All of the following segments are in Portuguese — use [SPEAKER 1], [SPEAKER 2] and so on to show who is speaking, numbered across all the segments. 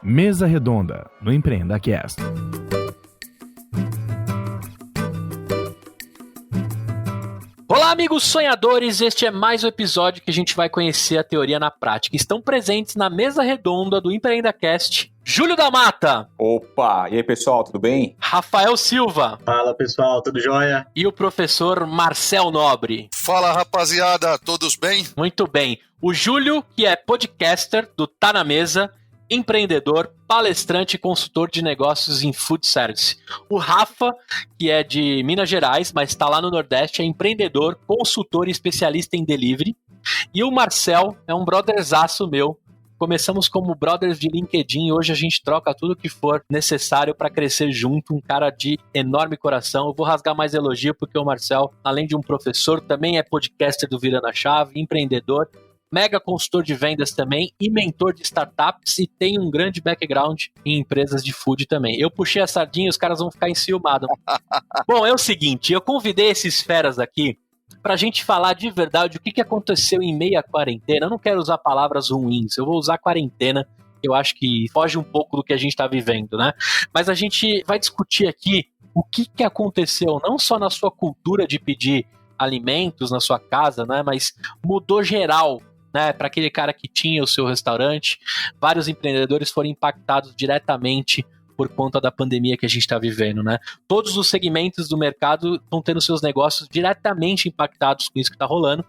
[SPEAKER 1] Mesa Redonda, no Empreenda Cast.
[SPEAKER 2] Olá, amigos sonhadores! Este é mais um episódio que a gente vai conhecer a teoria na prática. Estão presentes na mesa redonda do Empreenda Cast, Júlio da Mata.
[SPEAKER 3] Opa! E aí, pessoal, tudo bem?
[SPEAKER 2] Rafael Silva.
[SPEAKER 4] Fala, pessoal, tudo jóia?
[SPEAKER 2] E o professor Marcel Nobre.
[SPEAKER 5] Fala, rapaziada, todos bem?
[SPEAKER 2] Muito bem. O Júlio, que é podcaster do Tá Na Mesa, empreendedor, palestrante e consultor de negócios em food service. O Rafa, que é de Minas Gerais, mas está lá no Nordeste, é empreendedor, consultor e especialista em delivery. E o Marcel é um brotherzaço meu. Começamos como brothers de LinkedIn e hoje a gente troca tudo que for necessário para crescer junto, um cara de enorme coração. Eu vou rasgar mais elogio porque o Marcel, além de um professor, também é podcaster do Vira na Chave, empreendedor, mega consultor de vendas também e mentor de startups e tem um grande background em empresas de food também. Eu puxei a sardinha e os caras vão ficar enciumados. Bom, é o seguinte, eu convidei esses feras aqui pra gente falar de verdade o que aconteceu em meio à quarentena. Eu não quero usar palavras ruins, eu vou usar quarentena, eu acho que foge um pouco do que a gente tá vivendo, né? Mas a gente vai discutir aqui o que aconteceu, não só na sua cultura de pedir alimentos na sua casa, né? Mas mudou geral, né, para aquele cara que tinha o seu restaurante. Vários empreendedores foram impactados diretamente por conta da pandemia que a gente está vivendo, né? Todos os segmentos do mercado estão tendo seus negócios diretamente impactados com isso que está rolando.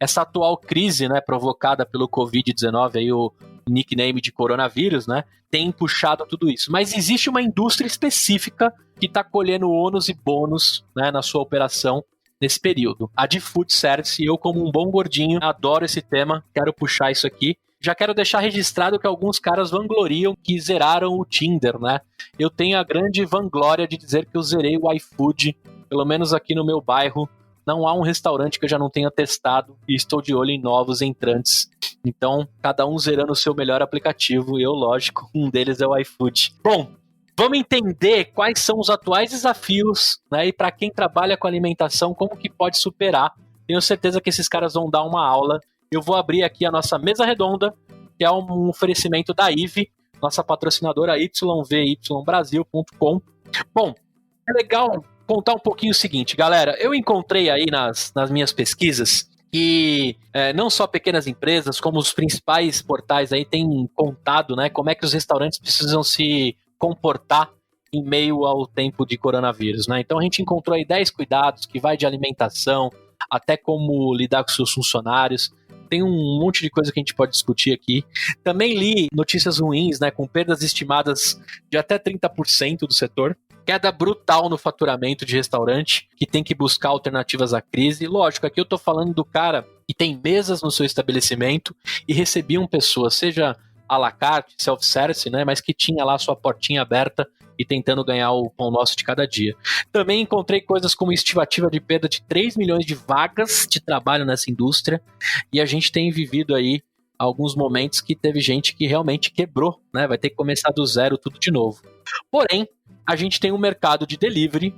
[SPEAKER 2] Essa atual crise, né, provocada pelo Covid-19, aí o nickname de coronavírus, né, tem puxado tudo isso. Mas existe uma indústria específica que está colhendo ônus e bônus, né, na sua operação nesse período. A de food service, eu como um bom gordinho, adoro esse tema, quero puxar isso aqui. Já quero deixar registrado que alguns caras vangloriam que zeraram o Tinder, né? Eu tenho a grande vanglória de dizer que eu zerei o iFood, pelo menos aqui no meu bairro. Não há um restaurante que eu já não tenha testado e estou de olho em novos entrantes. Então, cada um zerando o seu melhor aplicativo. Eu, lógico, um deles é o iFood. Bom, vamos entender quais são os atuais desafios, né? E para quem trabalha com alimentação, como que pode superar. Tenho certeza que esses caras vão dar uma aula. Eu vou abrir aqui a nossa mesa redonda, que é um oferecimento da IVE, nossa patrocinadora yvybrasil.com. Bom, é legal contar um pouquinho o seguinte, galera. Eu encontrei aí nas minhas pesquisas que não só pequenas empresas, como os principais portais aí têm contado, né, como é que os restaurantes precisam se comportar em meio ao tempo de coronavírus, né? Então a gente encontrou aí 10 cuidados que vai de alimentação até como lidar com seus funcionários. Tem um monte de coisa que a gente pode discutir aqui. Também li notícias ruins, né, com perdas estimadas de até 30% do setor. Queda brutal no faturamento de restaurante, que tem que buscar alternativas à crise. Lógico, aqui eu tô falando do cara que tem mesas no seu estabelecimento e recebiam pessoas, seja à la carte, self-service, né, mas que tinha lá sua portinha aberta e tentando ganhar o pão nosso de cada dia. Também encontrei coisas como estimativa de perda de 3 milhões de vagas de trabalho nessa indústria, e a gente tem vivido aí alguns momentos que teve gente que realmente quebrou, né? Vai ter que começar do zero tudo de novo. Porém, a gente tem um mercado de delivery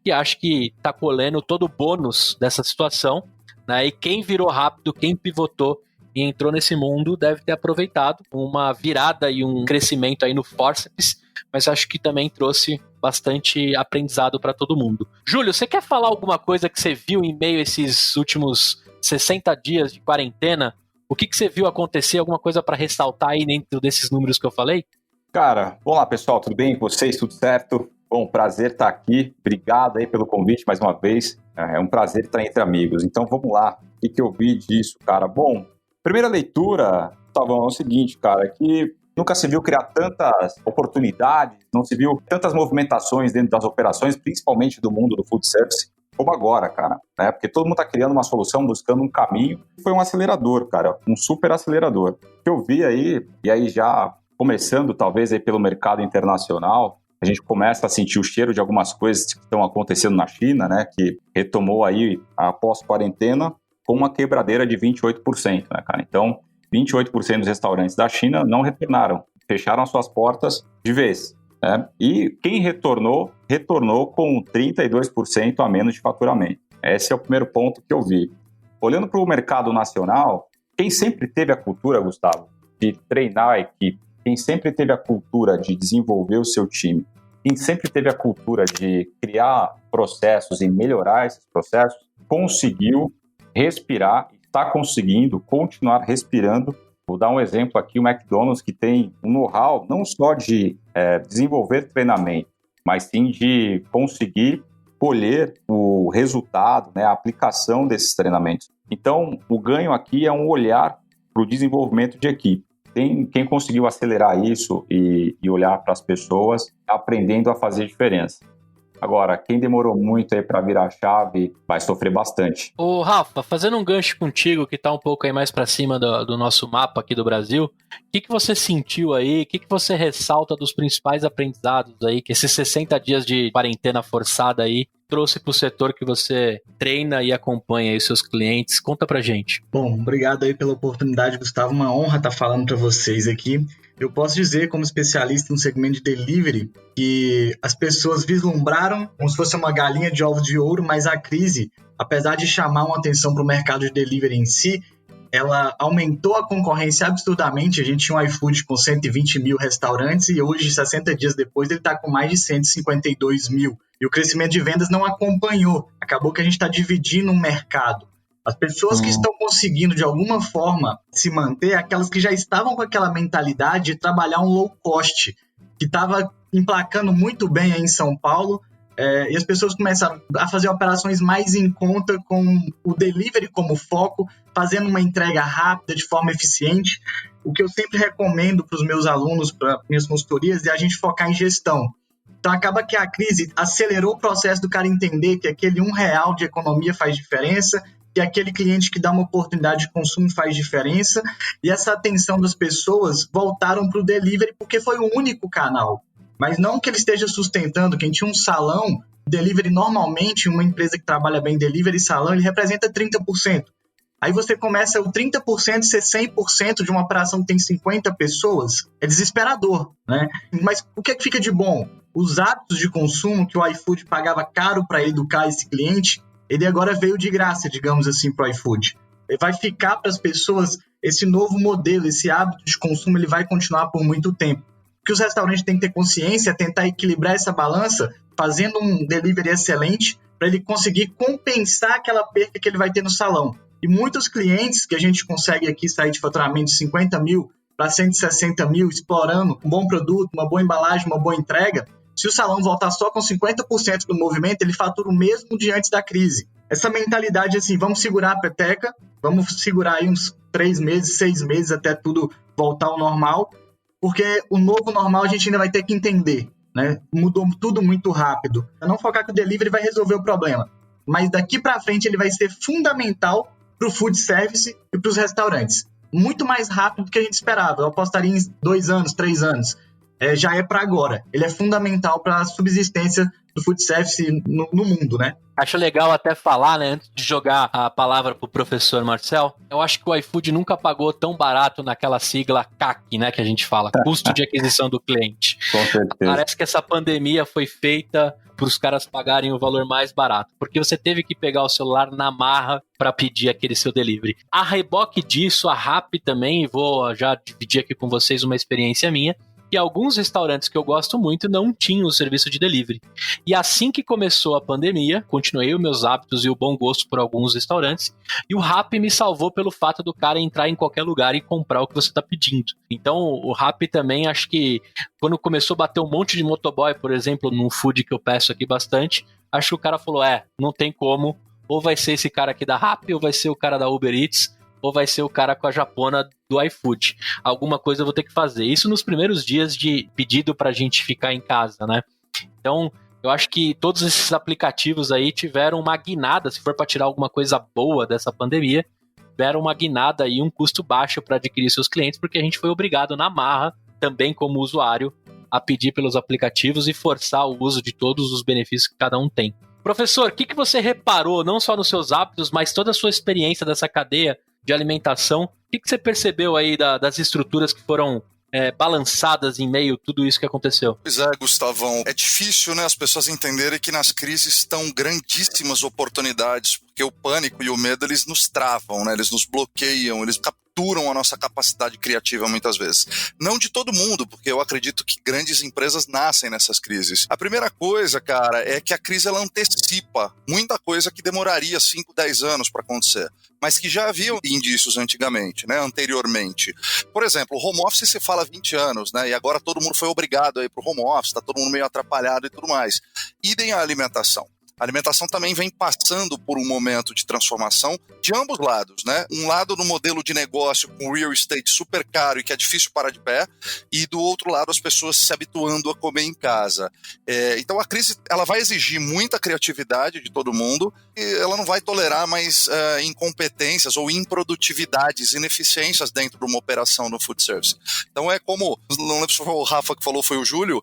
[SPEAKER 2] que acho que está colhendo todo o bônus dessa situação, né? E quem virou rápido, quem pivotou e entrou nesse mundo deve ter aproveitado uma virada e um crescimento aí no forceps, mas acho que também trouxe bastante aprendizado para todo mundo. Júlio, você quer falar alguma coisa que você viu em meio a esses últimos 60 dias de quarentena? O que você viu acontecer? Alguma coisa para ressaltar aí dentro desses números que eu falei?
[SPEAKER 3] Cara, olá pessoal, tudo bem com vocês? Tudo certo? Bom, prazer estar aqui. Obrigado aí pelo convite mais uma vez. É um prazer estar entre amigos. Então vamos lá. O que eu vi disso, cara? Bom, primeira leitura, Tavão, é o seguinte, cara, que nunca se viu criar tantas oportunidades, não se viu tantas movimentações dentro das operações, principalmente do mundo do food service, como agora, cara, né? Porque todo mundo está criando uma solução, buscando um caminho. Foi um acelerador, cara, um super acelerador. O que eu vi aí, e aí já começando talvez aí pelo mercado internacional, a gente começa a sentir o cheiro de algumas coisas que estão acontecendo na China, né? Que retomou aí após quarentena com uma quebradeira de 28%, né, cara? Então, 28% dos restaurantes da China não retornaram, fecharam suas portas de vez, né? E quem retornou com 32% a menos de faturamento. Esse é o primeiro ponto que eu vi. Olhando para o mercado nacional, quem sempre teve a cultura, Gustavo, de treinar a equipe, quem sempre teve a cultura de desenvolver o seu time, quem sempre teve a cultura de criar processos e melhorar esses processos, conseguiu respirar e está conseguindo continuar respirando. Vou dar um exemplo aqui, o McDonald's, que tem um know-how não só de desenvolver treinamento, mas sim de conseguir colher o resultado, né, a aplicação desses treinamentos. Então, o ganho aqui é um olhar para o desenvolvimento de equipe. Quem conseguiu acelerar isso e olhar para as pessoas, aprendendo a fazer diferença. Agora, quem demorou muito aí para virar a chave vai sofrer bastante.
[SPEAKER 2] Ô, Rafa, fazendo um gancho contigo, que tá um pouco aí mais para cima do nosso mapa aqui do Brasil, o que você sentiu aí, o que você ressalta dos principais aprendizados aí, que esses 60 dias de quarentena forçada aí trouxe para o setor que você treina e acompanha aí seus clientes? Conta pra gente.
[SPEAKER 4] Bom, obrigado aí pela oportunidade, Gustavo. Uma honra estar falando para vocês aqui. Eu posso dizer, como especialista no segmento de delivery, que as pessoas vislumbraram como se fosse uma galinha de ovos de ouro, mas a crise, apesar de chamar uma atenção para o mercado de delivery em si, ela aumentou a concorrência absurdamente. A gente tinha um iFood com 120 mil restaurantes e hoje, 60 dias depois, ele está com mais de 152 mil. E o crescimento de vendas não acompanhou. Acabou que a gente está dividindo um mercado. As pessoas que estão conseguindo, de alguma forma, se manter, aquelas que já estavam com aquela mentalidade de trabalhar um low cost, que estava emplacando muito bem aí em São Paulo, e as pessoas começaram a fazer operações mais em conta, com o delivery como foco, fazendo uma entrega rápida, de forma eficiente. O que eu sempre recomendo para os meus alunos, para minhas consultorias, é a gente focar em gestão. Então, acaba que a crise acelerou o processo do cara entender que aquele R$1 de economia faz diferença, que aquele cliente que dá uma oportunidade de consumo faz diferença, e essa atenção das pessoas voltaram para o delivery porque foi o único canal. Mas não que ele esteja sustentando, quem tinha um salão, delivery normalmente, uma empresa que trabalha bem delivery, salão, ele representa 30%. Aí você começa o 30% ser 100% de uma operação que tem 50 pessoas, é desesperador, né? Mas o que é que fica de bom? Os hábitos de consumo que o iFood pagava caro para educar esse cliente, ele agora veio de graça, digamos assim, para o iFood. Ele vai ficar para as pessoas esse novo modelo, esse hábito de consumo, ele vai continuar por muito tempo. O que os restaurantes têm que ter consciência é tentar equilibrar essa balança, fazendo um delivery excelente, para ele conseguir compensar aquela perda que ele vai ter no salão. E muitos clientes que a gente consegue aqui sair de faturamento de 50 mil para 160 mil, explorando um bom produto, uma boa embalagem, uma boa entrega, se o salão voltar só com 50% do movimento, ele fatura o mesmo de antes da crise. Essa mentalidade assim, vamos segurar a peteca, vamos segurar aí uns 3 meses, 6 meses até tudo voltar ao normal, porque o novo normal a gente ainda vai ter que entender, né? Mudou tudo muito rápido. Não focar que o delivery vai resolver o problema, mas daqui para frente ele vai ser fundamental para o food service e para os restaurantes. Muito mais rápido do que a gente esperava. Eu apostaria em 2 anos, 3 anos. Já é para agora. Ele é fundamental para a subsistência do food service no mundo, né?
[SPEAKER 2] Acho legal até falar, né, antes de jogar a palavra pro professor Marcel, eu acho que o iFood nunca pagou tão barato naquela sigla CAC, né, que a gente fala, custo de aquisição do cliente.
[SPEAKER 3] Com certeza.
[SPEAKER 2] Parece que essa pandemia foi feita para os caras pagarem o valor mais barato, porque você teve que pegar o celular na marra para pedir aquele seu delivery. A reboque disso, a Rappi também, vou já dividir aqui com vocês uma experiência minha, que alguns restaurantes que eu gosto muito não tinham o serviço de delivery. E assim que começou a pandemia, continuei os meus hábitos e o bom gosto por alguns restaurantes, e o Rappi me salvou pelo fato do cara entrar em qualquer lugar e comprar o que você está pedindo. Então, o Rappi também, acho que quando começou a bater um monte de motoboy, por exemplo, num food que eu peço aqui bastante, acho que o cara falou, não tem como, ou vai ser esse cara aqui da Rappi, ou vai ser o cara da Uber Eats, ou vai ser o cara com a japona do iFood. Alguma coisa eu vou ter que fazer. Isso nos primeiros dias de pedido pra gente ficar em casa, né? Então, eu acho que todos esses aplicativos aí tiveram uma guinada, se for para tirar alguma coisa boa dessa pandemia, tiveram uma guinada aí, um custo baixo para adquirir seus clientes, porque a gente foi obrigado na marra, também como usuário, a pedir pelos aplicativos e forçar o uso de todos os benefícios que cada um tem. Professor, o que você reparou, não só nos seus hábitos, mas toda a sua experiência dessa cadeia de alimentação, o que você percebeu aí das estruturas que foram balançadas em meio a tudo isso que aconteceu?
[SPEAKER 5] Pois é, Gustavão, é difícil, né, as pessoas entenderem que nas crises estão grandíssimas oportunidades, porque o pânico e o medo, eles nos travam, né, eles nos bloqueiam, eles saturam a nossa capacidade criativa muitas vezes. Não de todo mundo, porque eu acredito que grandes empresas nascem nessas crises. A primeira coisa, cara, é que a crise ela antecipa muita coisa que demoraria 5, 10 anos para acontecer, mas que já haviam indícios antigamente, né, anteriormente. Por exemplo, o home office se fala há 20 anos, né, e agora todo mundo foi obrigado a ir pro home office, tá todo mundo meio atrapalhado e tudo mais. Idem a alimentação. A alimentação também vem passando por um momento de transformação de ambos lados, né? Um lado no modelo de negócio com real estate super caro e que é difícil parar de pé, e do outro lado as pessoas se habituando a comer em casa. Então a crise ela vai exigir muita criatividade de todo mundo e ela não vai tolerar mais incompetências ou improdutividades, ineficiências dentro de uma operação no food service. Então é como, não lembro se foi o Rafa que falou, foi o Júlio,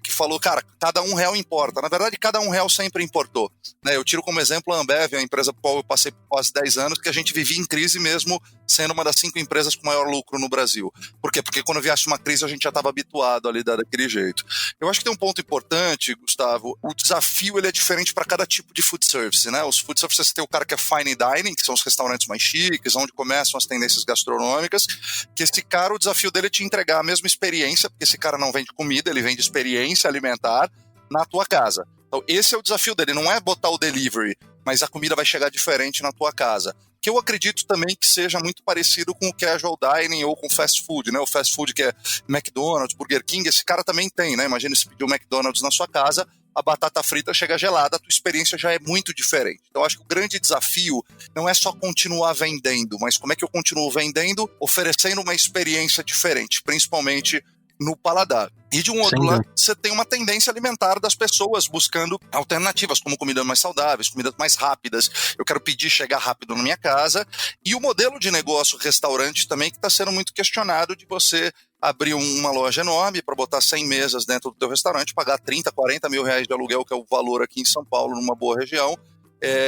[SPEAKER 5] que falou, cara, cada R$1 importa. Na verdade, cada R$1 sempre importou, né? Eu tiro como exemplo a Ambev, a empresa por qual eu passei por quase 10 anos, que a gente vivia em crise mesmo sendo uma das 5 empresas com maior lucro no Brasil. Por quê? Porque quando viesse uma crise a gente já estava habituado a lidar daquele jeito. Eu acho que tem um ponto importante, Gustavo, o desafio ele é diferente para cada tipo de food service, né? Os food services tem o cara que é fine dining, que são os restaurantes mais chiques, onde começam as tendências gastronômicas, que esse cara, o desafio dele é te entregar a mesma experiência, porque esse cara não vende comida, ele vende experiência alimentar na tua casa. Então esse é o desafio dele, não é botar o delivery, mas a comida vai chegar diferente na tua casa. Que eu acredito também que seja muito parecido com o casual dining ou com fast food, né? O fast food que é McDonald's, Burger King, esse cara também tem, né? Imagina se pedir um McDonald's na sua casa, a batata frita chega gelada, a tua experiência já é muito diferente. Então acho que o grande desafio não é só continuar vendendo, mas como é que eu continuo vendendo, oferecendo uma experiência diferente, principalmente no paladar. E de um outro lado, você tem uma tendência alimentar das pessoas buscando alternativas, como comidas mais saudáveis, comidas mais rápidas. Eu quero pedir chegar rápido na minha casa. E o modelo de negócio restaurante também que está sendo muito questionado de você abrir uma loja enorme para botar 100 mesas dentro do teu restaurante, pagar 30, 40 mil reais de aluguel, que é o valor aqui em São Paulo, numa boa região.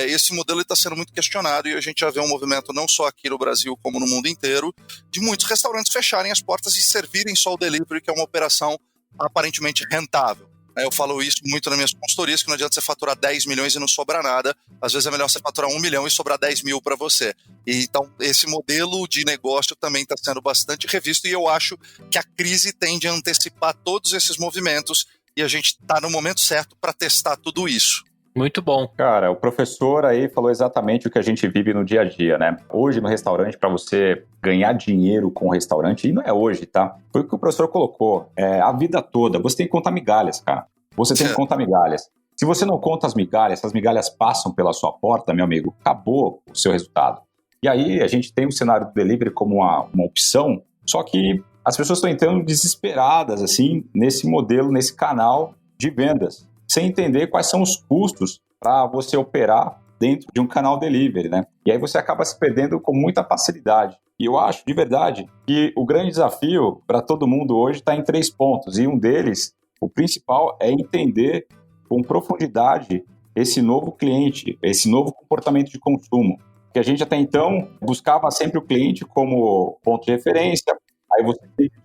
[SPEAKER 5] Esse modelo está sendo muito questionado e a gente já vê um movimento não só aqui no Brasil como no mundo inteiro de muitos restaurantes fecharem as portas e servirem só o delivery, que é uma operação aparentemente rentável. Eu falo isso muito nas minhas consultorias, que não adianta você faturar 10 milhões e não sobrar nada. Às vezes é melhor você faturar 1 milhão e sobrar 10 mil para você. E, então, esse modelo de negócio também está sendo bastante revisto e eu acho que a crise tende a antecipar todos esses movimentos e a gente está no momento certo para testar tudo isso.
[SPEAKER 2] Muito bom.
[SPEAKER 3] Cara, o professor aí falou exatamente o que a gente vive no dia a dia, né? Hoje no restaurante, para você ganhar dinheiro com o restaurante, e não é hoje, tá? Foi o que o professor colocou. A vida toda, você tem que contar migalhas, cara. Você tem que contar migalhas. Se você não conta as migalhas, se as migalhas passam pela sua porta, meu amigo, acabou o seu resultado. E aí a gente tem o cenário do delivery como uma opção, só que as pessoas estão entrando desesperadas, assim, nesse modelo, nesse canal de vendas, sem entender quais são os custos para você operar dentro de um canal delivery, né? E aí você acaba se perdendo com muita facilidade. E eu acho, de verdade, que o grande desafio para todo mundo hoje está em 3 pontos. E um deles, o principal, é entender com profundidade esse novo cliente, esse novo comportamento de consumo. Que a gente até então buscava sempre o cliente como ponto de referência. Aí você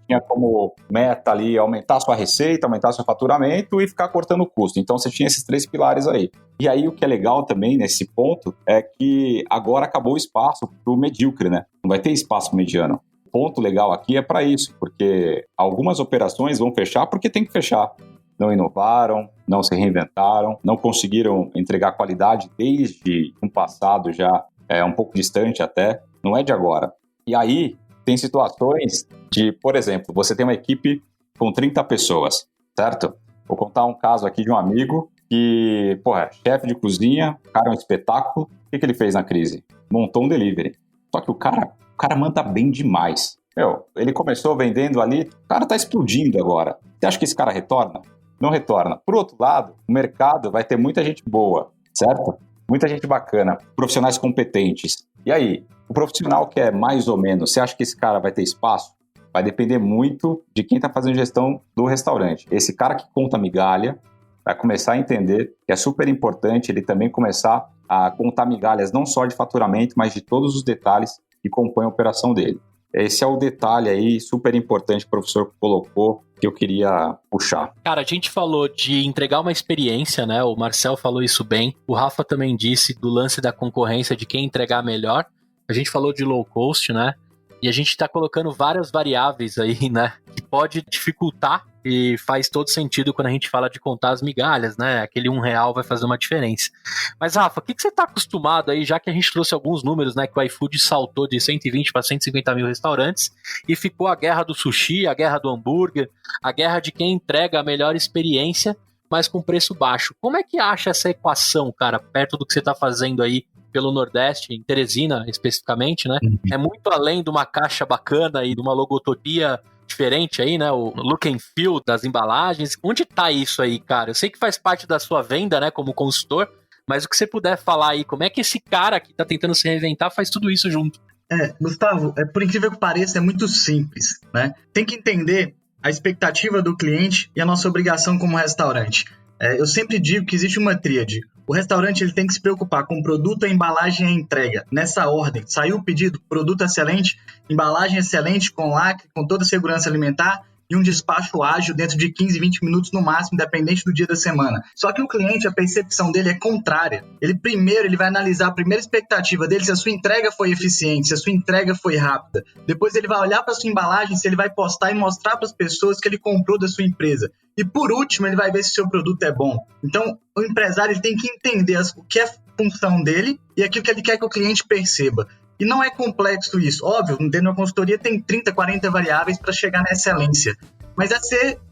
[SPEAKER 3] tinha como meta ali aumentar a sua receita, aumentar o seu faturamento e ficar cortando o custo. Então você tinha esses 3 pilares aí. E aí o que é legal também nesse ponto é que agora acabou o espaço para o medíocre, né? Não vai ter espaço para o mediano. O ponto legal aqui é para isso, porque algumas operações vão fechar porque tem que fechar. Não inovaram, não se reinventaram, não conseguiram entregar qualidade desde um passado já um pouco distante até, não é de agora. E aí tem situações de, por exemplo, você tem uma equipe com 30 pessoas, certo? Vou contar um caso aqui de um amigo que, chefe de cozinha, o cara é um espetáculo. O que ele fez na crise? Montou um delivery. Só que o cara manda bem demais. Ele começou vendendo ali, o cara tá explodindo agora. Você acha que esse cara retorna? Não retorna. Por outro lado, o mercado vai ter muita gente boa, certo? Muita gente bacana, profissionais competentes. E aí, o profissional que é mais ou menos, você acha que esse cara vai ter espaço? Vai depender muito de quem está fazendo gestão do restaurante. Esse cara que conta migalha vai começar a entender que é super importante ele também começar a contar migalhas não só de faturamento, mas de todos os detalhes que compõem a operação dele. Esse é o detalhe aí super importante que o professor colocou, que eu queria puxar.
[SPEAKER 2] Cara, a gente falou de entregar uma experiência, né? O Marcel falou isso bem. O Rafa também disse do lance da concorrência, de quem entregar melhor. A gente falou de low cost, né? E a gente tá colocando várias variáveis aí, né? Que pode dificultar e faz todo sentido quando a gente fala de contar as migalhas, né? Aquele R$1 vai fazer uma diferença. Mas, Rafa, o que você tá acostumado aí, já que a gente trouxe alguns números, né? Que o iFood saltou de 120 para 150 mil restaurantes e ficou a guerra do sushi, a guerra do hambúrguer, a guerra de quem entrega a melhor experiência, mas com preço baixo. Como é que acha essa equação, cara, perto do que você tá fazendo aí pelo Nordeste, em Teresina especificamente, né? É muito além de uma caixa bacana e de uma logotipia diferente aí, né? O look and feel das embalagens. Onde tá isso aí, cara? Eu sei que faz parte da sua venda, né, como consultor, mas o que você puder falar aí, como é que esse cara que tá tentando se reinventar faz tudo isso junto?
[SPEAKER 4] Gustavo, por incrível que pareça, é muito simples, né? Tem que entender a expectativa do cliente e a nossa obrigação como restaurante. Eu sempre digo que existe uma tríade. O restaurante ele tem que se preocupar com o produto, a embalagem e a entrega. Nessa ordem, saiu o pedido, produto excelente, embalagem excelente, com lacre, com toda a segurança alimentar e um despacho ágil dentro de 15, 20 minutos no máximo, independente do dia da semana. Só que o cliente, a percepção dele é contrária. Ele vai analisar a primeira expectativa dele, se a sua entrega foi eficiente, se a sua entrega foi rápida. Depois ele vai olhar para a sua embalagem, se ele vai postar e mostrar para as pessoas que ele comprou da sua empresa. E por último, ele vai ver se o seu produto é bom. Então, o empresário ele tem que entender o que é a função dele e aquilo que ele quer que o cliente perceba. E não é complexo isso. Óbvio, dentro da consultoria tem 30, 40 variáveis para chegar na excelência. Mas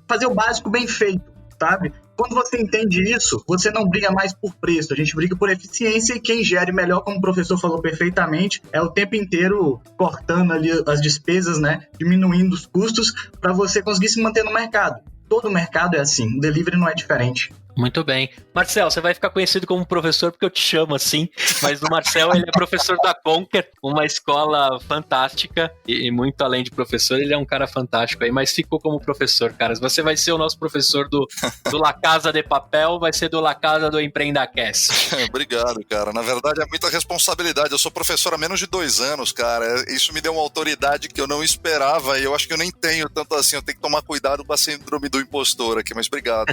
[SPEAKER 4] fazer o básico bem feito, sabe? Quando você entende isso, você não briga mais por preço. A gente briga por eficiência e quem gere melhor, como o professor falou perfeitamente, é o tempo inteiro cortando ali as despesas, né? Diminuindo os custos para você conseguir se manter no mercado. Todo mercado é assim, o delivery não é diferente.
[SPEAKER 2] Muito bem. Marcel, você vai ficar conhecido como professor porque eu te chamo assim, mas o Marcel, ele é professor da Conquer, uma escola fantástica e muito além de professor, ele é um cara fantástico aí, mas ficou como professor, cara. Você vai ser o nosso professor do La Casa de Papel, vai ser do La Casa do EmpreendaCast.
[SPEAKER 5] Obrigado, cara. Na verdade, é muita responsabilidade. Eu sou professor há menos de 2 anos, cara. Isso me deu uma autoridade que eu não esperava e eu acho que eu nem tenho tanto assim. Eu tenho que tomar cuidado com a síndrome do impostor aqui, mas obrigado.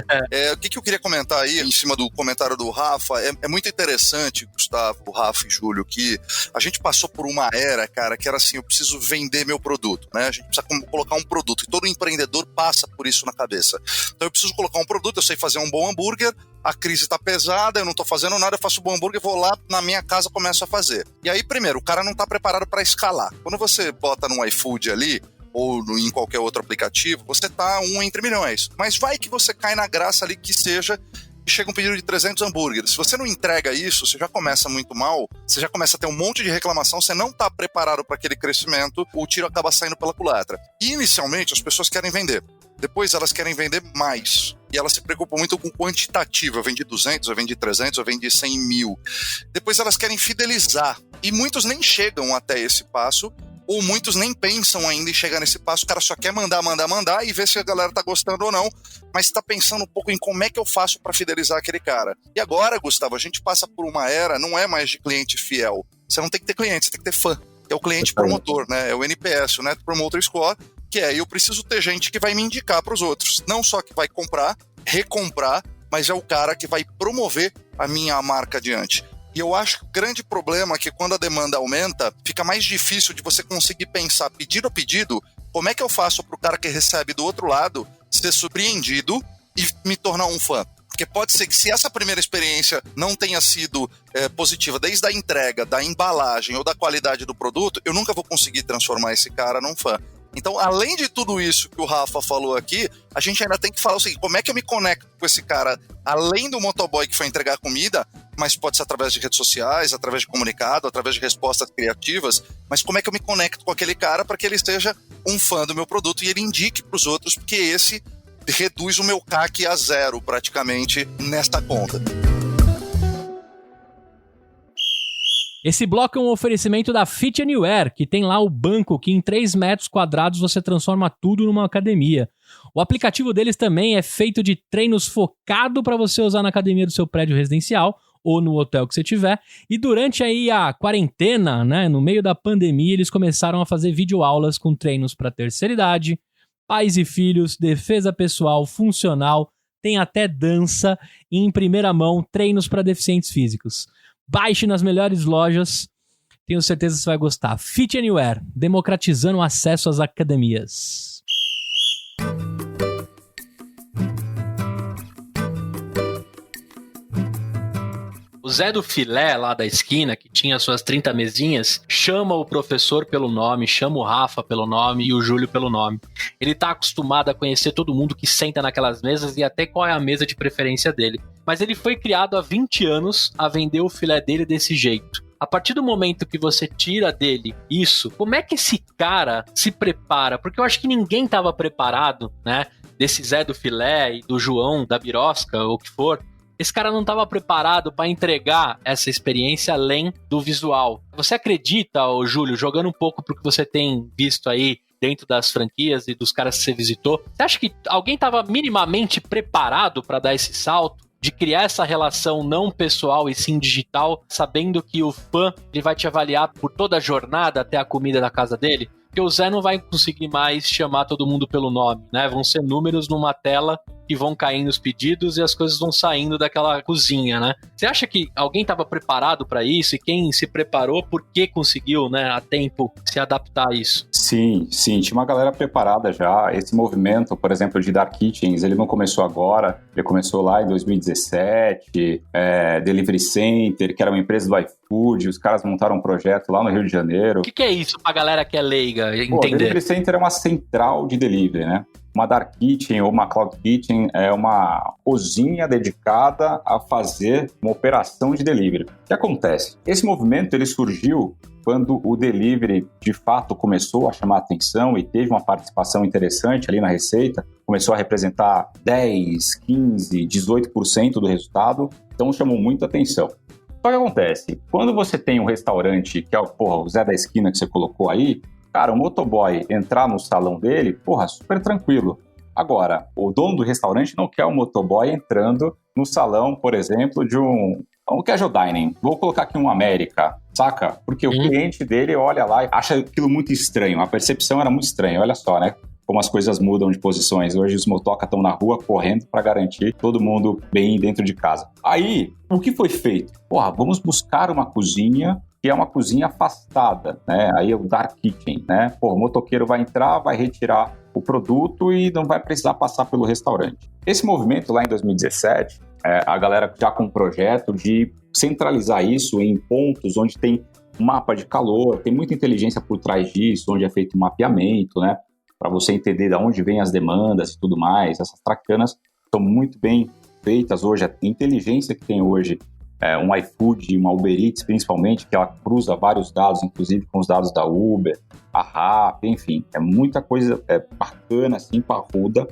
[SPEAKER 5] O que eu queria comentar aí, em cima do comentário do Rafa, é muito interessante, Gustavo, Rafa e Júlio, que a gente passou por uma era, cara, que era assim, eu preciso vender meu produto, né? A gente precisa colocar um produto, e todo empreendedor passa por isso na cabeça. Então eu preciso colocar um produto, eu sei fazer um bom hambúrguer, a crise tá pesada, eu não tô fazendo nada, eu faço um bom hambúrguer, vou lá na minha casa, começo a fazer. E aí, primeiro, o cara não tá preparado para escalar. Quando você bota no iFood ali, ou em qualquer outro aplicativo, você tá entre milhões. Mas vai que você cai na graça ali que seja e chega um pedido de 300 hambúrgueres. Se você não entrega isso, você já começa muito mal, você já começa a ter um monte de reclamação, você não tá preparado para aquele crescimento, o tiro acaba saindo pela culatra. E inicialmente as pessoas querem vender. Depois elas querem vender mais. E elas se preocupam muito com quantitativo. Eu vendi 200, eu vendi 300, eu vendi 100 mil. Depois elas querem fidelizar. E muitos nem chegam até esse passo, ou muitos nem pensam ainda em chegar nesse passo. O cara só quer mandar e ver se a galera tá gostando ou não, mas tá pensando um pouco em como é que eu faço para fidelizar aquele cara. E agora, Gustavo, a gente passa por uma era, não é mais de cliente fiel. Você não tem que ter cliente, você tem que ter fã. É o cliente promotor, né? É o NPS, o Net Promoter Score, que eu preciso ter gente que vai me indicar para os outros. Não só que vai comprar, recomprar, mas é o cara que vai promover a minha marca adiante. E eu acho que o grande problema é que quando a demanda aumenta, fica mais difícil de você conseguir pensar pedido a pedido, como é que eu faço para o cara que recebe do outro lado ser surpreendido e me tornar um fã. Porque pode ser que se essa primeira experiência não tenha sido positiva, desde a entrega, da embalagem ou da qualidade do produto, eu nunca vou conseguir transformar esse cara num fã. Então, além de tudo isso que o Rafa falou aqui, a gente ainda tem que falar o seguinte, como é que eu me conecto com esse cara, além do motoboy que foi entregar comida, mas pode ser através de redes sociais, através de comunicado, através de respostas criativas, mas como é que eu me conecto com aquele cara para que ele seja um fã do meu produto e ele indique para os outros, porque esse reduz o meu CAC a 0 praticamente nesta conta.
[SPEAKER 6] Esse bloco é um oferecimento da Fit Anywhere, que tem lá o banco que em 3 metros quadrados você transforma tudo numa academia. O aplicativo deles também é feito de treinos focado para você usar na academia do seu prédio residencial ou no hotel que você tiver. E durante aí a quarentena, né, no meio da pandemia, eles começaram a fazer videoaulas com treinos para terceira idade, pais e filhos, defesa pessoal, funcional, tem até dança e em primeira mão treinos para deficientes físicos. Baixe nas melhores lojas Tenho certeza que você vai gostar. Fit Anywhere, democratizando o acesso às academias.
[SPEAKER 2] O Zé do Filé, lá da esquina, que tinha suas 30 mesinhas, chama o professor pelo nome, chama o Rafa pelo nome e o Júlio pelo nome. Ele tá acostumado a conhecer todo mundo que senta naquelas mesas e até qual é a mesa de preferência dele. Mas ele foi criado há 20 anos a vender o filé dele desse jeito. A partir do momento que você tira dele isso, como é que esse cara se prepara? Porque eu acho que ninguém estava preparado, né? Desse Zé do Filé e do João da Birosca, ou o que for. Esse cara não estava preparado para entregar essa experiência além do visual. Você acredita, ô Júlio, jogando um pouco pro que você tem visto aí dentro das franquias e dos caras que você visitou, você acha que alguém estava minimamente preparado para dar esse salto? De criar essa relação não pessoal e sim digital, sabendo que o fã ele vai te avaliar por toda a jornada até a comida da casa dele? Porque o Zé não vai conseguir mais chamar todo mundo pelo nome, né? Vão ser números numa tela que vão caindo os pedidos e as coisas vão saindo daquela cozinha, né? Você acha que alguém estava preparado para isso? E quem se preparou, por que conseguiu, né, a tempo se adaptar a isso?
[SPEAKER 3] Sim, tinha uma galera preparada já. Esse movimento, por exemplo, de Dark Kitchens, ele não começou agora, ele começou lá em 2017, Delivery Center, que era uma empresa do iFood, os caras montaram um projeto lá no Rio de Janeiro.
[SPEAKER 2] O que é isso pra galera que é leiga entender?
[SPEAKER 3] O Delivery Center é uma central de delivery, né? Uma Dark Kitchen ou uma Cloud Kitchen é uma cozinha dedicada a fazer uma operação de delivery. O que acontece? Esse movimento ele surgiu quando o delivery de fato começou a chamar atenção e teve uma participação interessante ali na receita, começou a representar 10, 15, 18% do resultado, então chamou muita atenção. Só que acontece, quando você tem um restaurante, que é o Zé da Esquina que você colocou aí, cara, o motoboy entrar no salão dele, super tranquilo. Agora, o dono do restaurante não quer o motoboy entrando no salão, por exemplo, de um casual dining. Vou colocar aqui um América, saca? Porque o cliente dele olha lá e acha aquilo muito estranho. A percepção era muito estranha, olha só, né? Como as coisas mudam de posições. Hoje os motoca estão na rua correndo para garantir todo mundo bem dentro de casa. Aí, o que foi feito? Vamos buscar uma cozinha que é uma cozinha afastada, né? Aí é o Dark Kitchen, né? O motoqueiro vai entrar, vai retirar o produto e não vai precisar passar pelo restaurante. Esse movimento lá em 2017, a galera já com um projeto de centralizar isso em pontos onde tem um mapa de calor, tem muita inteligência por trás disso, onde é feito um mapeamento, né? Para você entender de onde vêm as demandas e tudo mais. Essas tracanas são muito bem feitas hoje. A inteligência que tem hoje, um iFood, uma Uber Eats principalmente, que ela cruza vários dados, inclusive com os dados da Uber, a Rappi, enfim. É muita coisa bacana, assim, parruda,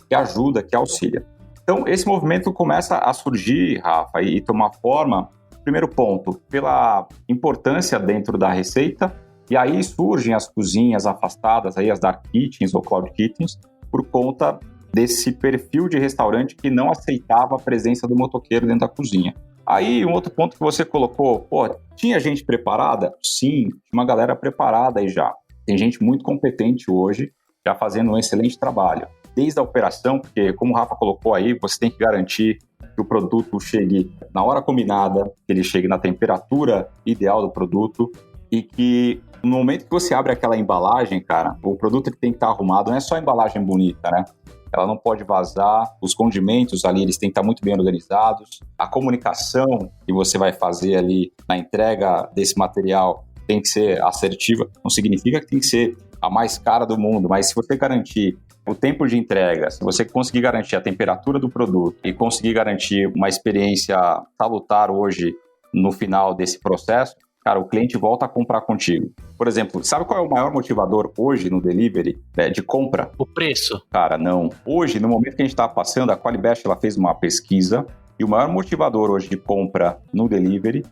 [SPEAKER 3] que ajuda, que auxilia. Então, esse movimento começa a surgir, Rafa, e tomar forma, primeiro ponto, pela importância dentro da receita. E aí surgem as cozinhas afastadas, aí as Dark Kitchens ou Cloud Kitchens, por conta desse perfil de restaurante que não aceitava a presença do motoqueiro dentro da cozinha. Aí, um outro ponto que você colocou, tinha gente preparada? Sim, tinha uma galera preparada aí já. Tem gente muito competente hoje, já fazendo um excelente trabalho. Desde a operação, porque como o Rafa colocou aí, você tem que garantir que o produto chegue na hora combinada, que ele chegue na temperatura ideal do produto, e que no momento que você abre aquela embalagem, cara, o produto tem que estar arrumado, não é só a embalagem bonita, né? Ela não pode vazar, os condimentos ali, eles têm que estar muito bem organizados, a comunicação que você vai fazer ali na entrega desse material tem que ser assertiva, não significa que tem que ser a mais cara do mundo, mas se você garantir o tempo de entrega, se você conseguir garantir a temperatura do produto e conseguir garantir uma experiência salutar hoje no final desse processo, cara, o cliente volta a comprar contigo. Por exemplo, sabe qual é o maior motivador hoje no delivery de compra?
[SPEAKER 2] O preço.
[SPEAKER 3] Cara, não. Hoje, no momento que a gente está passando, a Qualibest ela fez uma pesquisa e o maior motivador hoje de compra no delivery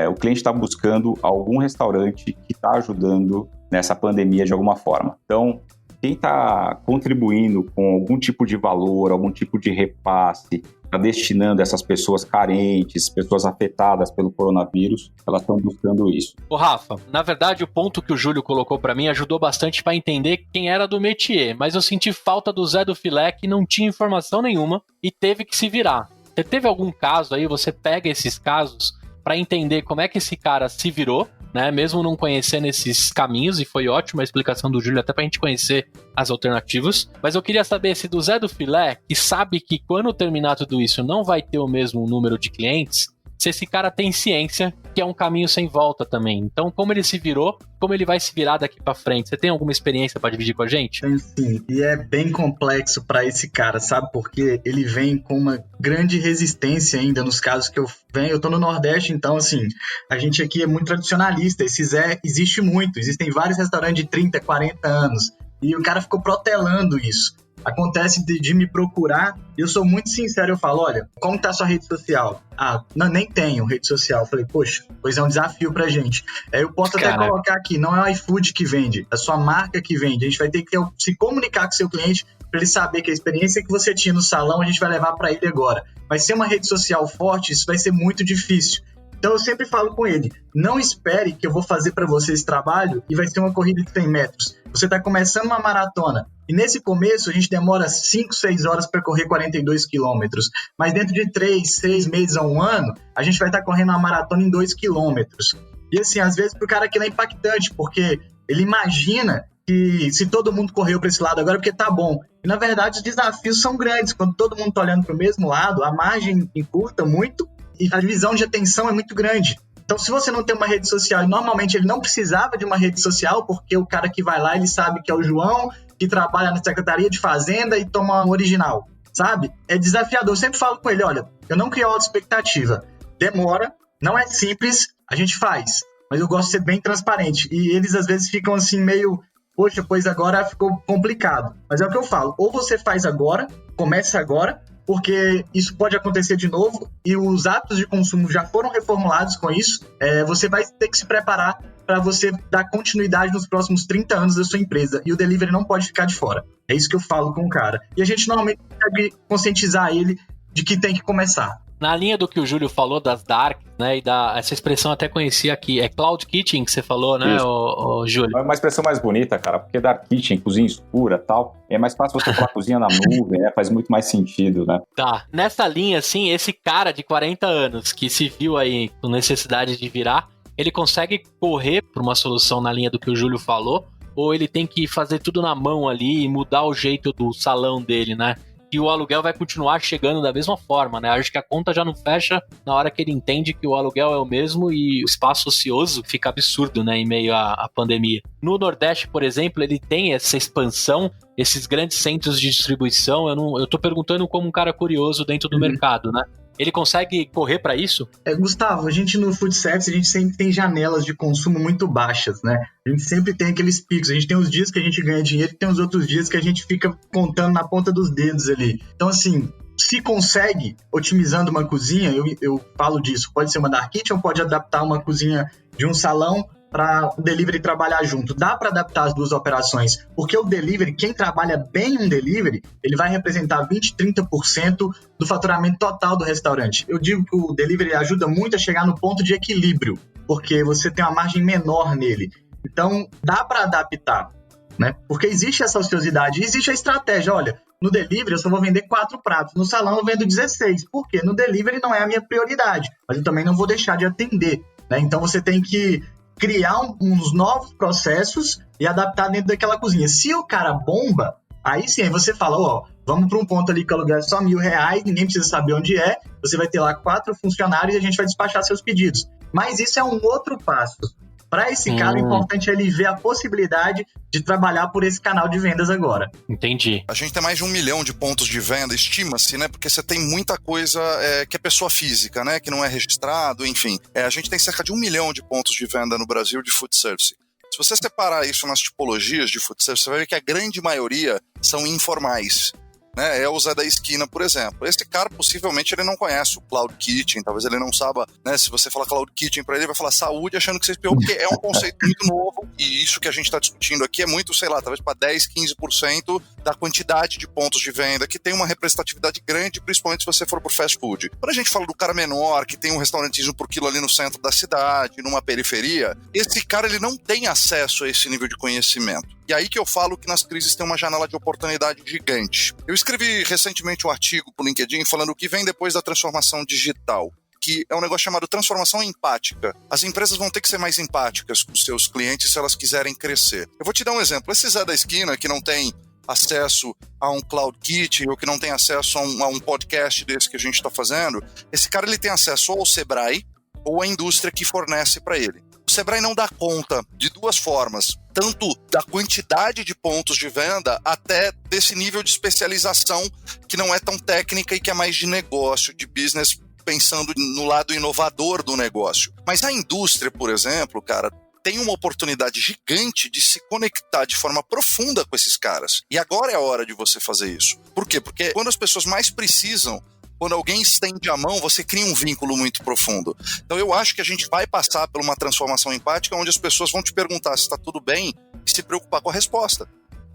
[SPEAKER 3] o cliente está buscando algum restaurante que está ajudando nessa pandemia de alguma forma. Então, quem está contribuindo com algum tipo de valor, algum tipo de repasse, está destinando essas pessoas carentes, pessoas afetadas pelo coronavírus, elas estão buscando isso.
[SPEAKER 2] Ô Rafa, na verdade o ponto que o Júlio colocou para mim ajudou bastante para entender quem era do métier, mas eu senti falta do Zé do Filé que não tinha informação nenhuma e teve que se virar. Você teve algum caso aí, você pega esses casos para entender como é que esse cara se virou né? Mesmo não conhecendo esses caminhos, e foi ótima a explicação do Júlio, até pra gente conhecer as alternativas. Mas eu queria saber se do Zé do Filé, que sabe que quando terminar tudo isso não vai ter o mesmo número de clientes, se esse cara tem ciência que é um caminho sem volta também. Então, como ele se virou, como ele vai se virar daqui pra frente? Você tem alguma experiência pra dividir com a gente?
[SPEAKER 4] Tem sim, e é bem complexo pra esse cara, sabe? Porque ele vem com uma grande resistência ainda nos casos que eu venho. Eu tô no Nordeste, então, assim, a gente aqui é muito tradicionalista. Esse Zé existe muito, existem vários restaurantes de 30, 40 anos. E o cara ficou protelando isso. Acontece de me procurar, eu sou muito sincero, eu falo, olha, como tá a sua rede social? Ah, não, nem tenho rede social. Eu falei, poxa, pois é um desafio pra gente. Eu posso até colocar aqui, não é o iFood que vende, é a sua marca que vende. A gente vai ter que se comunicar com o seu cliente para ele saber que a experiência que você tinha no salão, a gente vai levar para ele agora. Vai ser uma rede social forte, isso vai ser muito difícil. Então eu sempre falo com ele, não espere que eu vou fazer para você esse trabalho e vai ser uma corrida de 100 metros. Você está começando uma maratona e nesse começo a gente demora 5, 6 horas para correr 42 quilômetros, mas dentro de 3, 6 meses a um ano, a gente vai estar correndo uma maratona em 2 quilômetros. E assim, às vezes pro cara aquilo é impactante, porque ele imagina que se todo mundo correu para esse lado agora é porque tá bom. E na verdade os desafios são grandes, quando todo mundo tá olhando para o mesmo lado, a margem encurta muito, e a divisão de atenção é muito grande. Então, se você não tem uma rede social, e normalmente ele não precisava de uma rede social, porque o cara que vai lá, ele sabe que é o João, que trabalha na Secretaria de Fazenda e toma um original, sabe? É desafiador. Eu sempre falo com ele, olha, eu não crio alta expectativa. Demora, não é simples, a gente faz. Mas eu gosto de ser bem transparente. E eles, às vezes, ficam assim, meio... Poxa, pois agora ficou complicado. Mas é o que eu falo. Ou você faz agora, começa agora, porque isso pode acontecer de novo e os hábitos de consumo já foram reformulados com isso. Você vai ter que se preparar para você dar continuidade nos próximos 30 anos da sua empresa e o delivery não pode ficar de fora. É isso que eu falo com o cara. E a gente normalmente consegue conscientizar ele de que tem que começar.
[SPEAKER 2] Na linha do que o Júlio falou das dark, né, e essa expressão até conheci aqui, é Cloud Kitchen que você falou, né, o Júlio?
[SPEAKER 3] É uma expressão mais bonita, cara, porque Dark Kitchen, cozinha escura e tal, é mais fácil você falar cozinha na nuvem, faz muito mais sentido, né?
[SPEAKER 2] Tá, nessa linha, assim, esse cara de 40 anos que se viu aí com necessidade de virar, ele consegue correr por uma solução na linha do que o Júlio falou, ou ele tem que fazer tudo na mão ali e mudar o jeito do salão dele, né? Que o aluguel vai continuar chegando da mesma forma, né? Acho que a conta já não fecha na hora que ele entende que o aluguel é o mesmo e o espaço ocioso fica absurdo, né? Em meio à pandemia. No Nordeste, por exemplo, ele tem essa expansão, esses grandes centros de distribuição. Eu tô perguntando como um cara curioso dentro do mercado, né? Ele consegue correr para isso?
[SPEAKER 4] Gustavo, a gente no food service, a gente sempre tem janelas de consumo muito baixas, né? A gente sempre tem aqueles picos. A gente tem os dias que a gente ganha dinheiro e tem os outros dias que a gente fica contando na ponta dos dedos ali. Então, assim, se consegue, otimizando uma cozinha, eu falo disso, pode ser uma dark kitchen ou pode adaptar uma cozinha de um salão para o delivery trabalhar junto. Dá para adaptar as duas operações, porque o delivery, quem trabalha bem um delivery, ele vai representar 20%, 30% do faturamento total do restaurante. Eu digo que o delivery ajuda muito a chegar no ponto de equilíbrio, porque você tem uma margem menor nele. Então, dá para adaptar, né? Porque existe essa ociosidade, existe a estratégia. Olha, no delivery eu só vou vender 4 pratos, no salão eu vendo 16. Por quê? No delivery não é a minha prioridade, mas eu também não vou deixar de atender, né? Então, você tem que criar uns novos processos e adaptar dentro daquela cozinha. Se o cara bomba, aí sim, aí você fala, vamos para um ponto ali que o aluguel é só R$1.000, ninguém precisa saber onde é, você vai ter lá 4 funcionários e a gente vai despachar seus pedidos. Mas isso é um outro passo. Para esse cara, o importante é ele ver a possibilidade de trabalhar por esse canal de vendas agora.
[SPEAKER 2] Entendi.
[SPEAKER 5] A gente tem mais de 1 milhão de pontos de venda, estima-se, né? Porque você tem muita coisa que é pessoa física, né? Que não é registrado, enfim. A gente tem cerca de 1 milhão de pontos de venda no Brasil de food service. Se você separar isso nas tipologias de food service, você vai ver que a grande maioria são informais. Né? É o Zé da Esquina, por exemplo. Esse cara, possivelmente, ele não conhece o Cloud Kitchen, talvez ele não saiba, né? Se você falar Cloud Kitchen pra ele, vai falar saúde, achando que você espiou, porque é um conceito muito novo, e isso que a gente está discutindo aqui é muito, sei lá, talvez para 10, 15% da quantidade de pontos de venda, que tem uma representatividade grande, principalmente se você for pro fast food. Quando a gente fala do cara menor, que tem um restaurantismo por quilo ali no centro da cidade, numa periferia, esse cara, ele não tem acesso a esse nível de conhecimento. E aí que eu falo que nas crises tem uma janela de oportunidade gigante. Eu escrevi recentemente um artigo pro LinkedIn falando o que vem depois da transformação digital. que é um negócio chamado transformação empática. As empresas vão ter que ser mais empáticas com os seus clientes se elas quiserem crescer. Eu vou te dar um exemplo. Esse Zé da esquina que não tem acesso a um Cloud Kit ou que não tem acesso a um podcast desse que a gente está fazendo, esse cara ele tem acesso ou ao Sebrae ou à indústria que fornece para ele. O Sebrae não dá conta de duas formas, tanto da quantidade de pontos de venda até desse nível de especialização que não é tão técnica e que é mais de negócio, de business, pensando no lado inovador do negócio. Mas a indústria, por exemplo, cara, tem uma oportunidade gigante de se conectar de forma profunda com esses caras. E agora é a hora de você fazer isso. Por quê? Porque quando as pessoas mais precisam, quando alguém estende a mão, você cria um vínculo muito profundo. Então eu acho que a gente vai passar por uma transformação empática onde as pessoas vão te perguntar se está tudo bem e se preocupar com a resposta.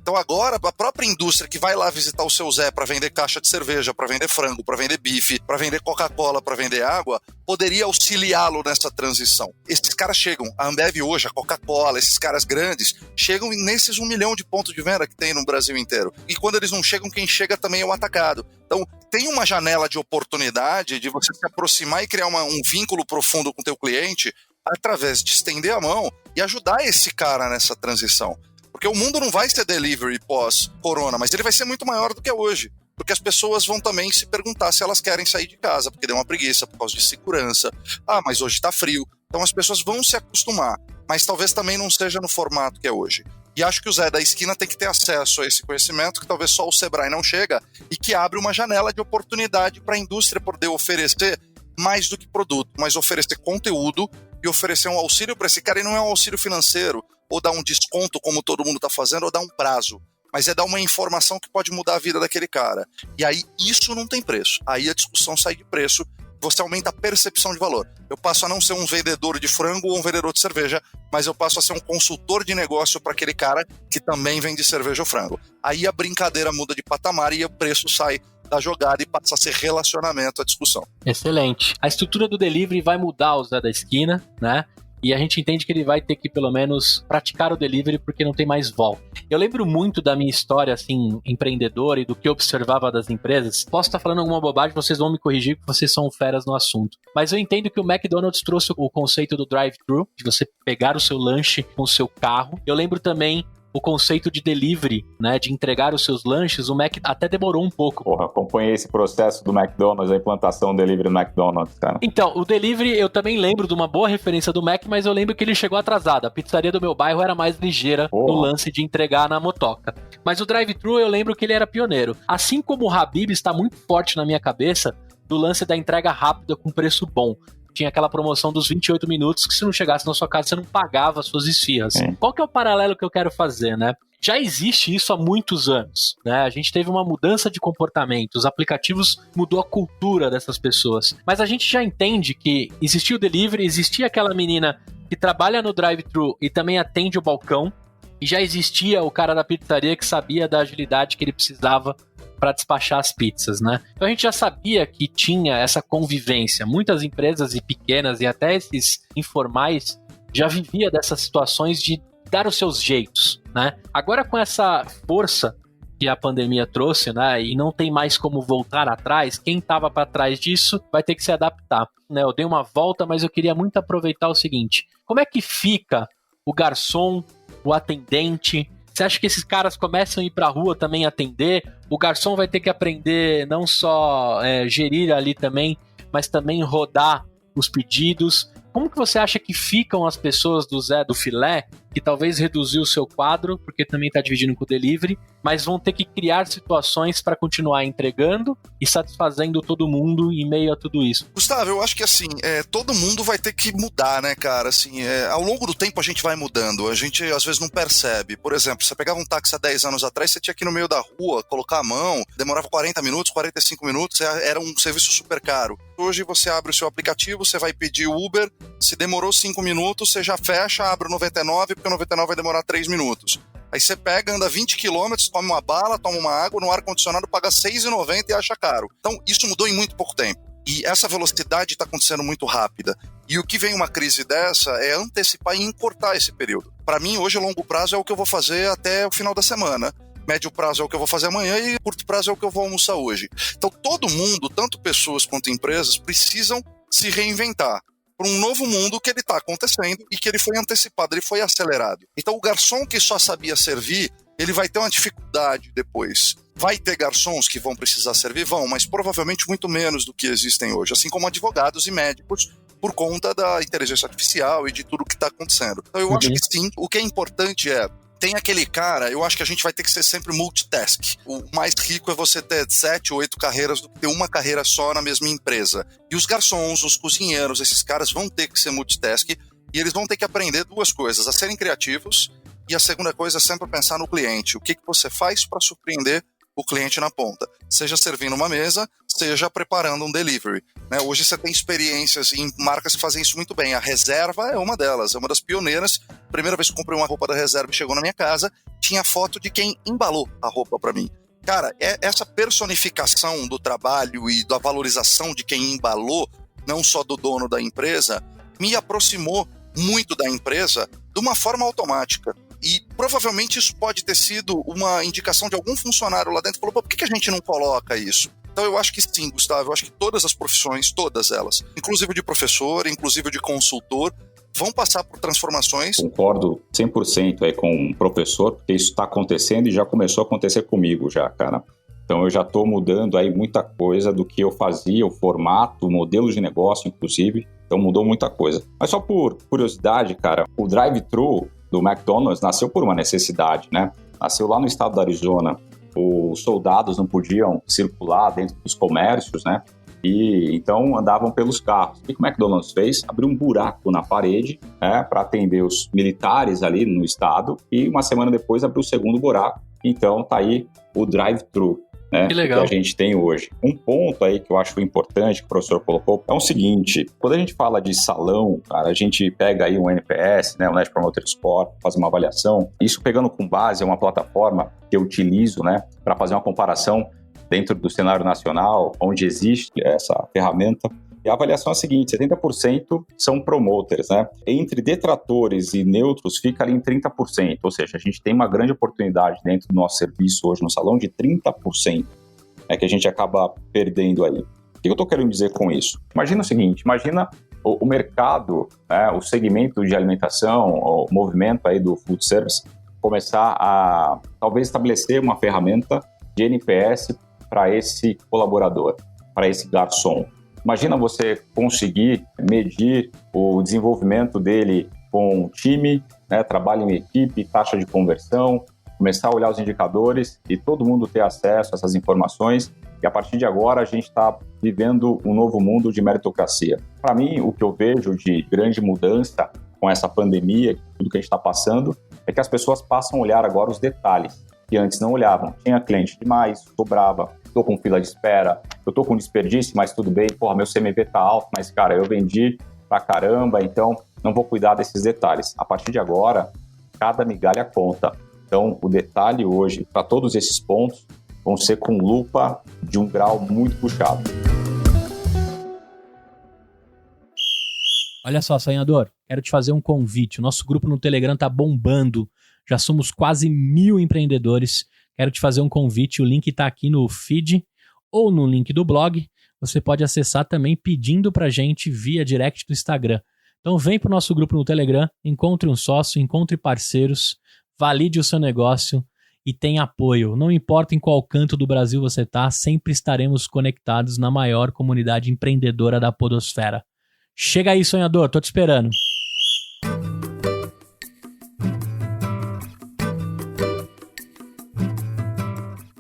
[SPEAKER 5] Então agora, a própria indústria que vai lá visitar o seu Zé para vender caixa de cerveja, para vender frango, para vender bife, para vender Coca-Cola, para vender água, poderia auxiliá-lo nessa transição. Esses caras chegam, a Ambev hoje, a Coca-Cola, esses caras grandes, chegam nesses 1 milhão de pontos de venda que tem no Brasil inteiro. E quando eles não chegam, quem chega também é o atacado. Então tem uma janela de oportunidade de você se aproximar e criar um vínculo profundo com o teu cliente através de estender a mão e ajudar esse cara nessa transição. Porque o mundo não vai ser delivery pós-corona, mas ele vai ser muito maior do que é hoje. Porque as pessoas vão também se perguntar se elas querem sair de casa, porque deu uma preguiça por causa de segurança. Ah, mas hoje tá frio. Então as pessoas vão se acostumar, mas talvez também não seja no formato que é hoje. E acho que o Zé da esquina tem que ter acesso a esse conhecimento que talvez só o Sebrae não chega e que abre uma janela de oportunidade para a indústria poder oferecer mais do que produto, mas oferecer conteúdo e oferecer um auxílio para esse cara. E não é um auxílio financeiro, ou dar um desconto como todo mundo está fazendo, ou dar um prazo. Mas é dar uma informação que pode mudar a vida daquele cara. E aí isso não tem preço. Aí a discussão sai de preço, você aumenta a percepção de valor. Eu passo a não ser um vendedor de frango ou um vendedor de cerveja, mas eu passo a ser um consultor de negócio para aquele cara que também vende cerveja ou frango. Aí a brincadeira muda de patamar e o preço sai da jogada e passa a ser relacionamento à discussão.
[SPEAKER 2] Excelente. A estrutura do delivery vai mudar o Zé da esquina, né? E a gente entende que ele vai ter que, pelo menos, praticar o delivery porque não tem mais volta. Eu lembro muito da minha história, assim, empreendedora e do que eu observava das empresas. Posso estar falando alguma bobagem, vocês vão me corrigir porque vocês são feras no assunto. Mas eu entendo que o McDonald's trouxe o conceito do drive-thru, de você pegar o seu lanche com o seu carro. Eu lembro também o conceito de delivery, né, de entregar os seus lanches. O Mac até demorou um pouco.
[SPEAKER 3] Porra, acompanhei esse processo do McDonald's, a implantação do delivery no McDonald's, cara.
[SPEAKER 2] Então, o delivery eu também lembro de uma boa referência do Mac, mas eu lembro que ele chegou atrasado. A pizzaria do meu bairro era mais ligeira no lance de entregar na motoca. Mas o drive-thru eu lembro que ele era pioneiro. Assim como o Habib está muito forte na minha cabeça do lance da entrega rápida com preço bom. Tinha aquela promoção dos 28 minutos que se não chegasse na sua casa, você não pagava as suas esfirras. Qual que é o paralelo que eu quero fazer, né? Já existe isso há muitos anos, né? A gente teve uma mudança de comportamento, os aplicativos mudou a cultura dessas pessoas. Mas a gente já entende que existia o delivery, existia aquela menina que trabalha no drive-thru e também atende o balcão, e já existia o cara da pizzaria que sabia da agilidade que ele precisava para despachar as pizzas, né? Então a gente já sabia que tinha essa convivência. Muitas empresas e pequenas e até esses informais já vivia dessas situações de dar os seus jeitos, né? Agora com essa força que a pandemia trouxe, né, e não tem mais como voltar atrás, quem estava para trás disso vai ter que se adaptar, né? Eu dei uma volta, mas eu queria muito aproveitar o seguinte: como é que fica o garçom, o atendente? Você acha que esses caras começam a ir pra rua também atender? O garçom vai ter que aprender não só gerir ali também, mas também rodar os pedidos. Como que você acha que ficam as pessoas do Zé do Filé, que talvez reduziu o seu quadro, porque também está dividindo com o delivery, mas vão ter que criar situações para continuar entregando e satisfazendo todo mundo em meio a tudo isso?
[SPEAKER 5] Gustavo, eu acho que assim, todo mundo vai ter que mudar, né, cara? Assim, ao longo do tempo a gente vai mudando, a gente às vezes não percebe. Por exemplo, você pegava um táxi há 10 anos atrás, você tinha que ir no meio da rua, colocar a mão, demorava 40 minutos, 45 minutos, era um serviço super caro. Hoje você abre o seu aplicativo, você vai pedir Uber, se demorou 5 minutos, você já fecha, abre o 99, porque o 99 vai demorar 3 minutos. Aí você pega, anda 20 quilômetros, toma uma bala, toma uma água, no ar-condicionado paga R$6,90 e acha caro. Então isso mudou em muito pouco tempo. E essa velocidade está acontecendo muito rápida. E o que vem uma crise dessa é antecipar e encurtar esse período. Para mim, hoje, a longo prazo é o que eu vou fazer até o final da semana. Médio prazo é o que eu vou fazer amanhã e curto prazo é o que eu vou almoçar hoje. Então todo mundo, tanto pessoas quanto empresas, precisam se reinventar para um novo mundo que ele está acontecendo e que ele foi antecipado, ele foi acelerado. Então o garçom que só sabia servir, ele vai ter uma dificuldade depois. Vai ter garçons que vão precisar servir? Vão, mas provavelmente muito menos do que existem hoje, assim como advogados e médicos, por conta da inteligência artificial e de tudo que está acontecendo. Então eu acho que sim, o que é importante tem aquele cara, eu acho que a gente vai ter que ser sempre multitask. O mais rico é você ter 7 ou 8 carreiras do que ter uma carreira só na mesma empresa. E os garçons, os cozinheiros, esses caras vão ter que ser multitask e eles vão ter que aprender 2 coisas, a serem criativos e a segunda coisa é sempre pensar no cliente. O que você faz para surpreender o cliente na ponta? Seja servindo uma mesa, seja preparando um delivery. Né? Hoje você tem experiências em marcas que fazem isso muito bem. A Reserva é uma delas, é uma das pioneiras. Primeira vez que comprei uma roupa da Reserva e chegou na minha casa, tinha foto de quem embalou a roupa para mim. Cara, essa personificação do trabalho e da valorização de quem embalou, não só do dono da empresa, me aproximou muito da empresa de uma forma automática. E provavelmente isso pode ter sido uma indicação de algum funcionário lá dentro que falou, por que a gente não coloca isso? Então eu acho que sim, Gustavo, eu acho que todas as profissões, todas elas, inclusive de professor, inclusive de consultor, vão passar por transformações.
[SPEAKER 3] Concordo 100% aí com o professor, porque isso está acontecendo e já começou a acontecer comigo já, cara. Então eu já estou mudando aí muita coisa do que eu fazia, o formato, o modelo de negócio, inclusive. Então mudou muita coisa. Mas só por curiosidade, cara, o drive-thru do McDonald's nasceu por uma necessidade, né? Nasceu lá no estado da Arizona. Os soldados não podiam circular dentro dos comércios, né? E então andavam pelos carros. O que o McDonald's fez? Abriu um buraco na parede, né, para atender os militares ali no estado e uma semana depois abriu o segundo buraco. Então tá aí o drive-thru. Né,
[SPEAKER 2] que legal.
[SPEAKER 3] Que a gente tem hoje. Um ponto aí que eu acho importante que o professor colocou é o seguinte, quando a gente fala de salão, cara, a gente pega aí um NPS, né, o Net Promoter Score, faz uma avaliação, isso pegando com base é uma plataforma que eu utilizo, né, para fazer uma comparação dentro do cenário nacional, onde existe essa ferramenta. E a avaliação é a seguinte, 70% são promoters, né? Entre detratores e neutros fica ali em 30%, ou seja, a gente tem uma grande oportunidade dentro do nosso serviço hoje no salão de 30%, que a gente acaba perdendo aí. O que eu estou querendo dizer com isso? Imagina o seguinte, imagina o mercado, né, o segmento de alimentação, o movimento aí do food service, começar a talvez estabelecer uma ferramenta de NPS para esse colaborador, para esse garçom. Imagina você conseguir medir o desenvolvimento dele com o time, né, trabalho em equipe, taxa de conversão, começar a olhar os indicadores e todo mundo ter acesso a essas informações. E a partir de agora a gente está vivendo um novo mundo de meritocracia. Para mim, o que eu vejo de grande mudança com essa pandemia, tudo que a gente está passando, é que as pessoas passam a olhar agora os detalhes, que antes não olhavam. Tinha cliente demais, sobrava, estou com fila de espera, eu estou com desperdício, mas tudo bem, porra, meu CMV tá alto, mas cara, eu vendi pra caramba, então não vou cuidar desses detalhes. A partir de agora, cada migalha conta. Então, o detalhe hoje, para todos esses pontos, vão ser com lupa de um grau muito puxado.
[SPEAKER 6] Olha só, sonhador, quero te fazer um convite. O nosso grupo no Telegram tá bombando. Já somos quase 1.000 empreendedores. Quero te fazer um convite. O link tá aqui no feed ou no link do blog. Você pode acessar também pedindo pra gente via direct do Instagram. Então vem pro nosso grupo no Telegram, encontre um sócio, encontre parceiros, valide o seu negócio e tenha apoio. Não importa em qual canto do Brasil você tá, sempre estaremos conectados na maior comunidade empreendedora da podosfera. Chega aí, sonhador, tô te esperando.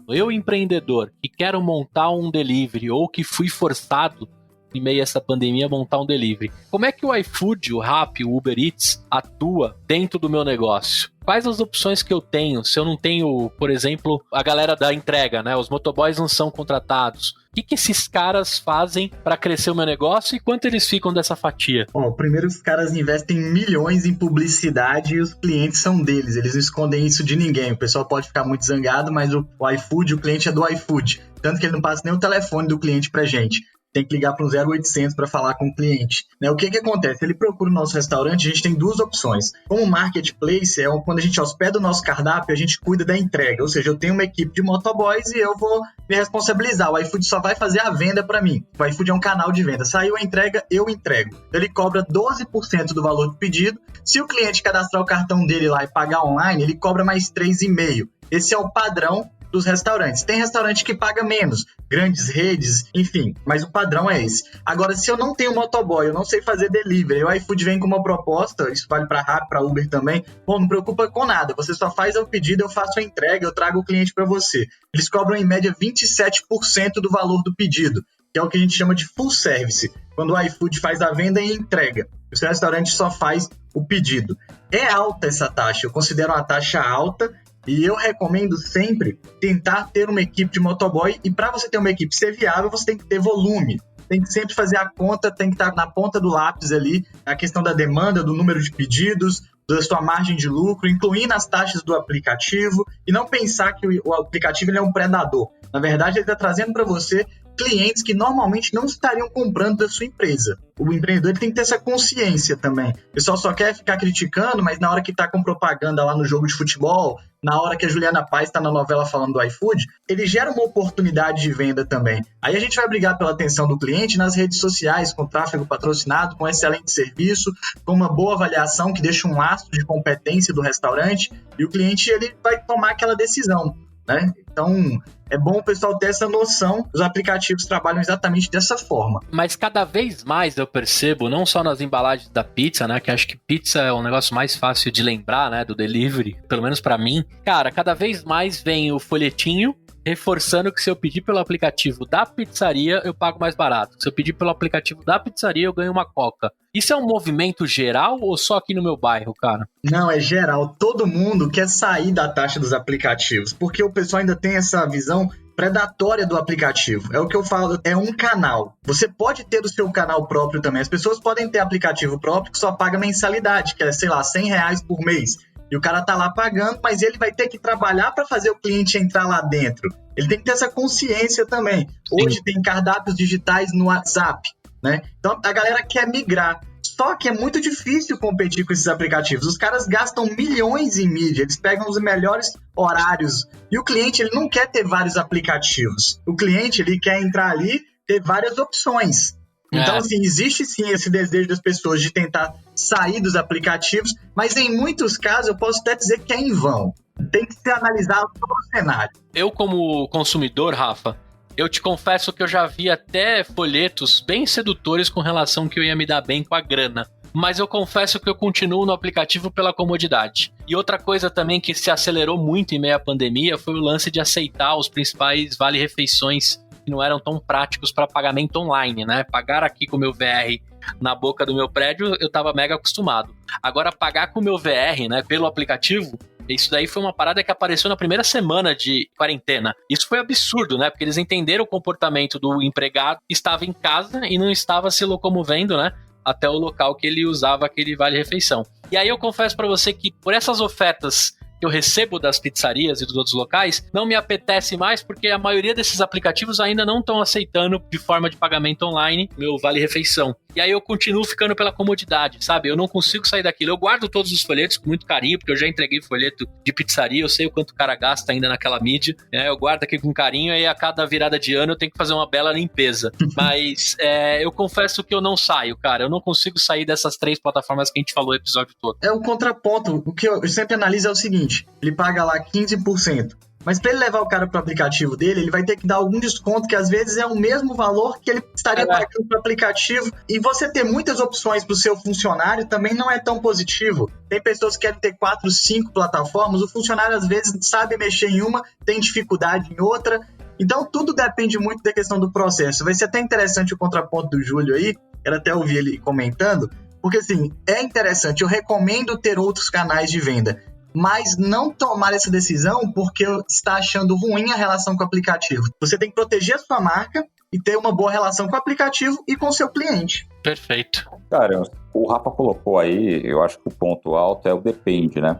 [SPEAKER 2] Eu, empreendedor, que quero montar um delivery ou que fui forçado em meio a essa pandemia a montar um delivery, como é que o iFood, o Rappi, o Uber Eats atua dentro do meu negócio? Quais as opções que eu tenho? Se eu não tenho, por exemplo, a galera da entrega, né? Os motoboys não são contratados. O que esses caras fazem para crescer o meu negócio e quanto eles ficam dessa fatia?
[SPEAKER 4] Bom, primeiro os caras investem milhões em publicidade e os clientes são deles. Eles não escondem isso de ninguém. O pessoal pode ficar muito zangado, mas o iFood, o cliente é do iFood. Tanto que ele não passa nem o telefone do cliente pra gente. tem que ligar para um 0800 para falar com o cliente. Né? O que acontece? Ele procura o nosso restaurante, a gente tem duas opções. Como marketplace, quando a gente hospeda o nosso cardápio, a gente cuida da entrega. Ou seja, eu tenho uma equipe de motoboys e eu vou me responsabilizar. O iFood só vai fazer a venda para mim. O iFood é um canal de venda. Saiu a entrega, eu entrego. Ele cobra 12% do valor do pedido. Se o cliente cadastrar o cartão dele lá e pagar online, ele cobra mais 3,5%. Esse é o padrão dos restaurantes. Tem restaurante que paga menos, grandes redes, enfim, mas o padrão é esse. Agora, se eu não tenho motoboy, eu não sei fazer delivery, o iFood vem com uma proposta, isso vale para Rappi, para Uber também, bom, não preocupa com nada, você só faz o pedido, eu faço a entrega, eu trago o cliente para você. Eles cobram em média 27% do valor do pedido, que é o que a gente chama de full service, quando o iFood faz a venda e entrega. O seu restaurante só faz o pedido. É alta essa taxa, eu considero uma taxa alta, e eu recomendo sempre tentar ter uma equipe de motoboy, e para você ter uma equipe ser viável, você tem que ter volume. Tem que sempre fazer a conta, tem que estar na ponta do lápis ali, a questão da demanda, do número de pedidos, da sua margem de lucro, incluindo as taxas do aplicativo, e não pensar que o aplicativo ele é um predador. Na verdade, ele está trazendo para você clientes que normalmente não estariam comprando da sua empresa. O empreendedor ele tem que ter essa consciência também. O pessoal só quer ficar criticando, mas na hora que está com propaganda lá no jogo de futebol, na hora que a Juliana Paz está na novela falando do iFood, ele gera uma oportunidade de venda também. Aí a gente vai brigar pela atenção do cliente nas redes sociais, com tráfego patrocinado, com excelente serviço, com uma boa avaliação que deixa um lastro de competência do restaurante, e o cliente ele vai tomar aquela decisão, né? Então, é bom o pessoal ter essa noção. Os aplicativos trabalham exatamente dessa forma.
[SPEAKER 2] Mas cada vez mais eu percebo, não só nas embalagens da pizza, né? Que acho que pizza é um negócio mais fácil de lembrar, né? Do delivery, pelo menos pra mim. Cara, cada vez mais vem o folhetinho reforçando que se eu pedir pelo aplicativo da pizzaria, eu pago mais barato. Se eu pedir pelo aplicativo da pizzaria, eu ganho uma coca. Isso é um movimento geral ou só aqui no meu bairro, cara?
[SPEAKER 4] Não, é geral. Todo mundo quer sair da taxa dos aplicativos, porque o pessoal ainda tem essa visão predatória do aplicativo. É o que eu falo, é um canal. Você pode ter o seu canal próprio também. As pessoas podem ter aplicativo próprio que só paga mensalidade, que é, sei lá, R$100 por mês. E o cara tá lá pagando, mas ele vai ter que trabalhar para fazer o cliente entrar lá dentro. Ele tem que ter essa consciência também. Hoje tem cardápios digitais no WhatsApp, né? Então a galera quer migrar. Só que é muito difícil competir com esses aplicativos. Os caras gastam milhões em mídia, eles pegam os melhores horários. E o cliente ele não quer ter vários aplicativos. O cliente ele quer entrar ali, ter várias opções. Então, assim, existe sim esse desejo das pessoas de tentar sair dos aplicativos, mas em muitos casos eu posso até dizer que é em vão. Tem que ser analisado todo o cenário.
[SPEAKER 2] Eu, como consumidor, Rafa, eu te confesso que eu já vi até folhetos bem sedutores com relação que eu ia me dar bem com a grana. Mas eu confesso que eu continuo no aplicativo pela comodidade. E outra coisa também que se acelerou muito em meio à pandemia foi o lance de aceitar os principais vale-refeições que não eram tão práticos para pagamento online, né? Pagar aqui com o meu VR na boca do meu prédio, eu tava mega acostumado. Agora, pagar com o meu VR, né, pelo aplicativo, isso daí foi uma parada que apareceu na primeira semana de quarentena. Isso foi absurdo, né? Porque eles entenderam o comportamento do empregado que estava em casa e não estava se locomovendo, né, até o local que ele usava aquele vale-refeição. E aí eu confesso para você que por essas ofertas que eu recebo das pizzarias e dos outros locais, não me apetece mais porque a maioria desses aplicativos ainda não estão aceitando de forma de pagamento online meu vale-refeição. E aí eu continuo ficando pela comodidade, sabe? Eu não consigo sair daquilo. Eu guardo todos os folhetos com muito carinho, porque eu já entreguei folheto de pizzaria, eu sei o quanto o cara gasta ainda naquela mídia, né? Eu guardo aqui com carinho e a cada virada de ano eu tenho que fazer uma bela limpeza. Mas eu confesso que eu não saio, cara. Eu não consigo sair dessas 3 plataformas que a gente falou o episódio todo.
[SPEAKER 4] É o contraponto. O que eu sempre analiso é o seguinte, ele paga lá 15%. Mas para ele levar o cara para o aplicativo dele, ele vai ter que dar algum desconto, que às vezes é o mesmo valor que ele estaria pagando para o aplicativo. E você ter muitas opções para o seu funcionário também não é tão positivo. Tem pessoas que querem ter 4, 5 plataformas, o funcionário às vezes sabe mexer em uma, tem dificuldade em outra. Então tudo depende muito da questão do processo. Vai ser até interessante o contraponto do Júlio aí, quero até ouvir ele comentando, porque assim, é interessante, eu recomendo ter outros canais de venda, mas não tomar essa decisão porque está achando ruim a relação com o aplicativo. Você tem que proteger a sua marca e ter uma boa relação com o aplicativo e com o seu cliente.
[SPEAKER 2] Perfeito.
[SPEAKER 3] Cara, o Rafa colocou aí, eu acho que o ponto alto é o depende, né?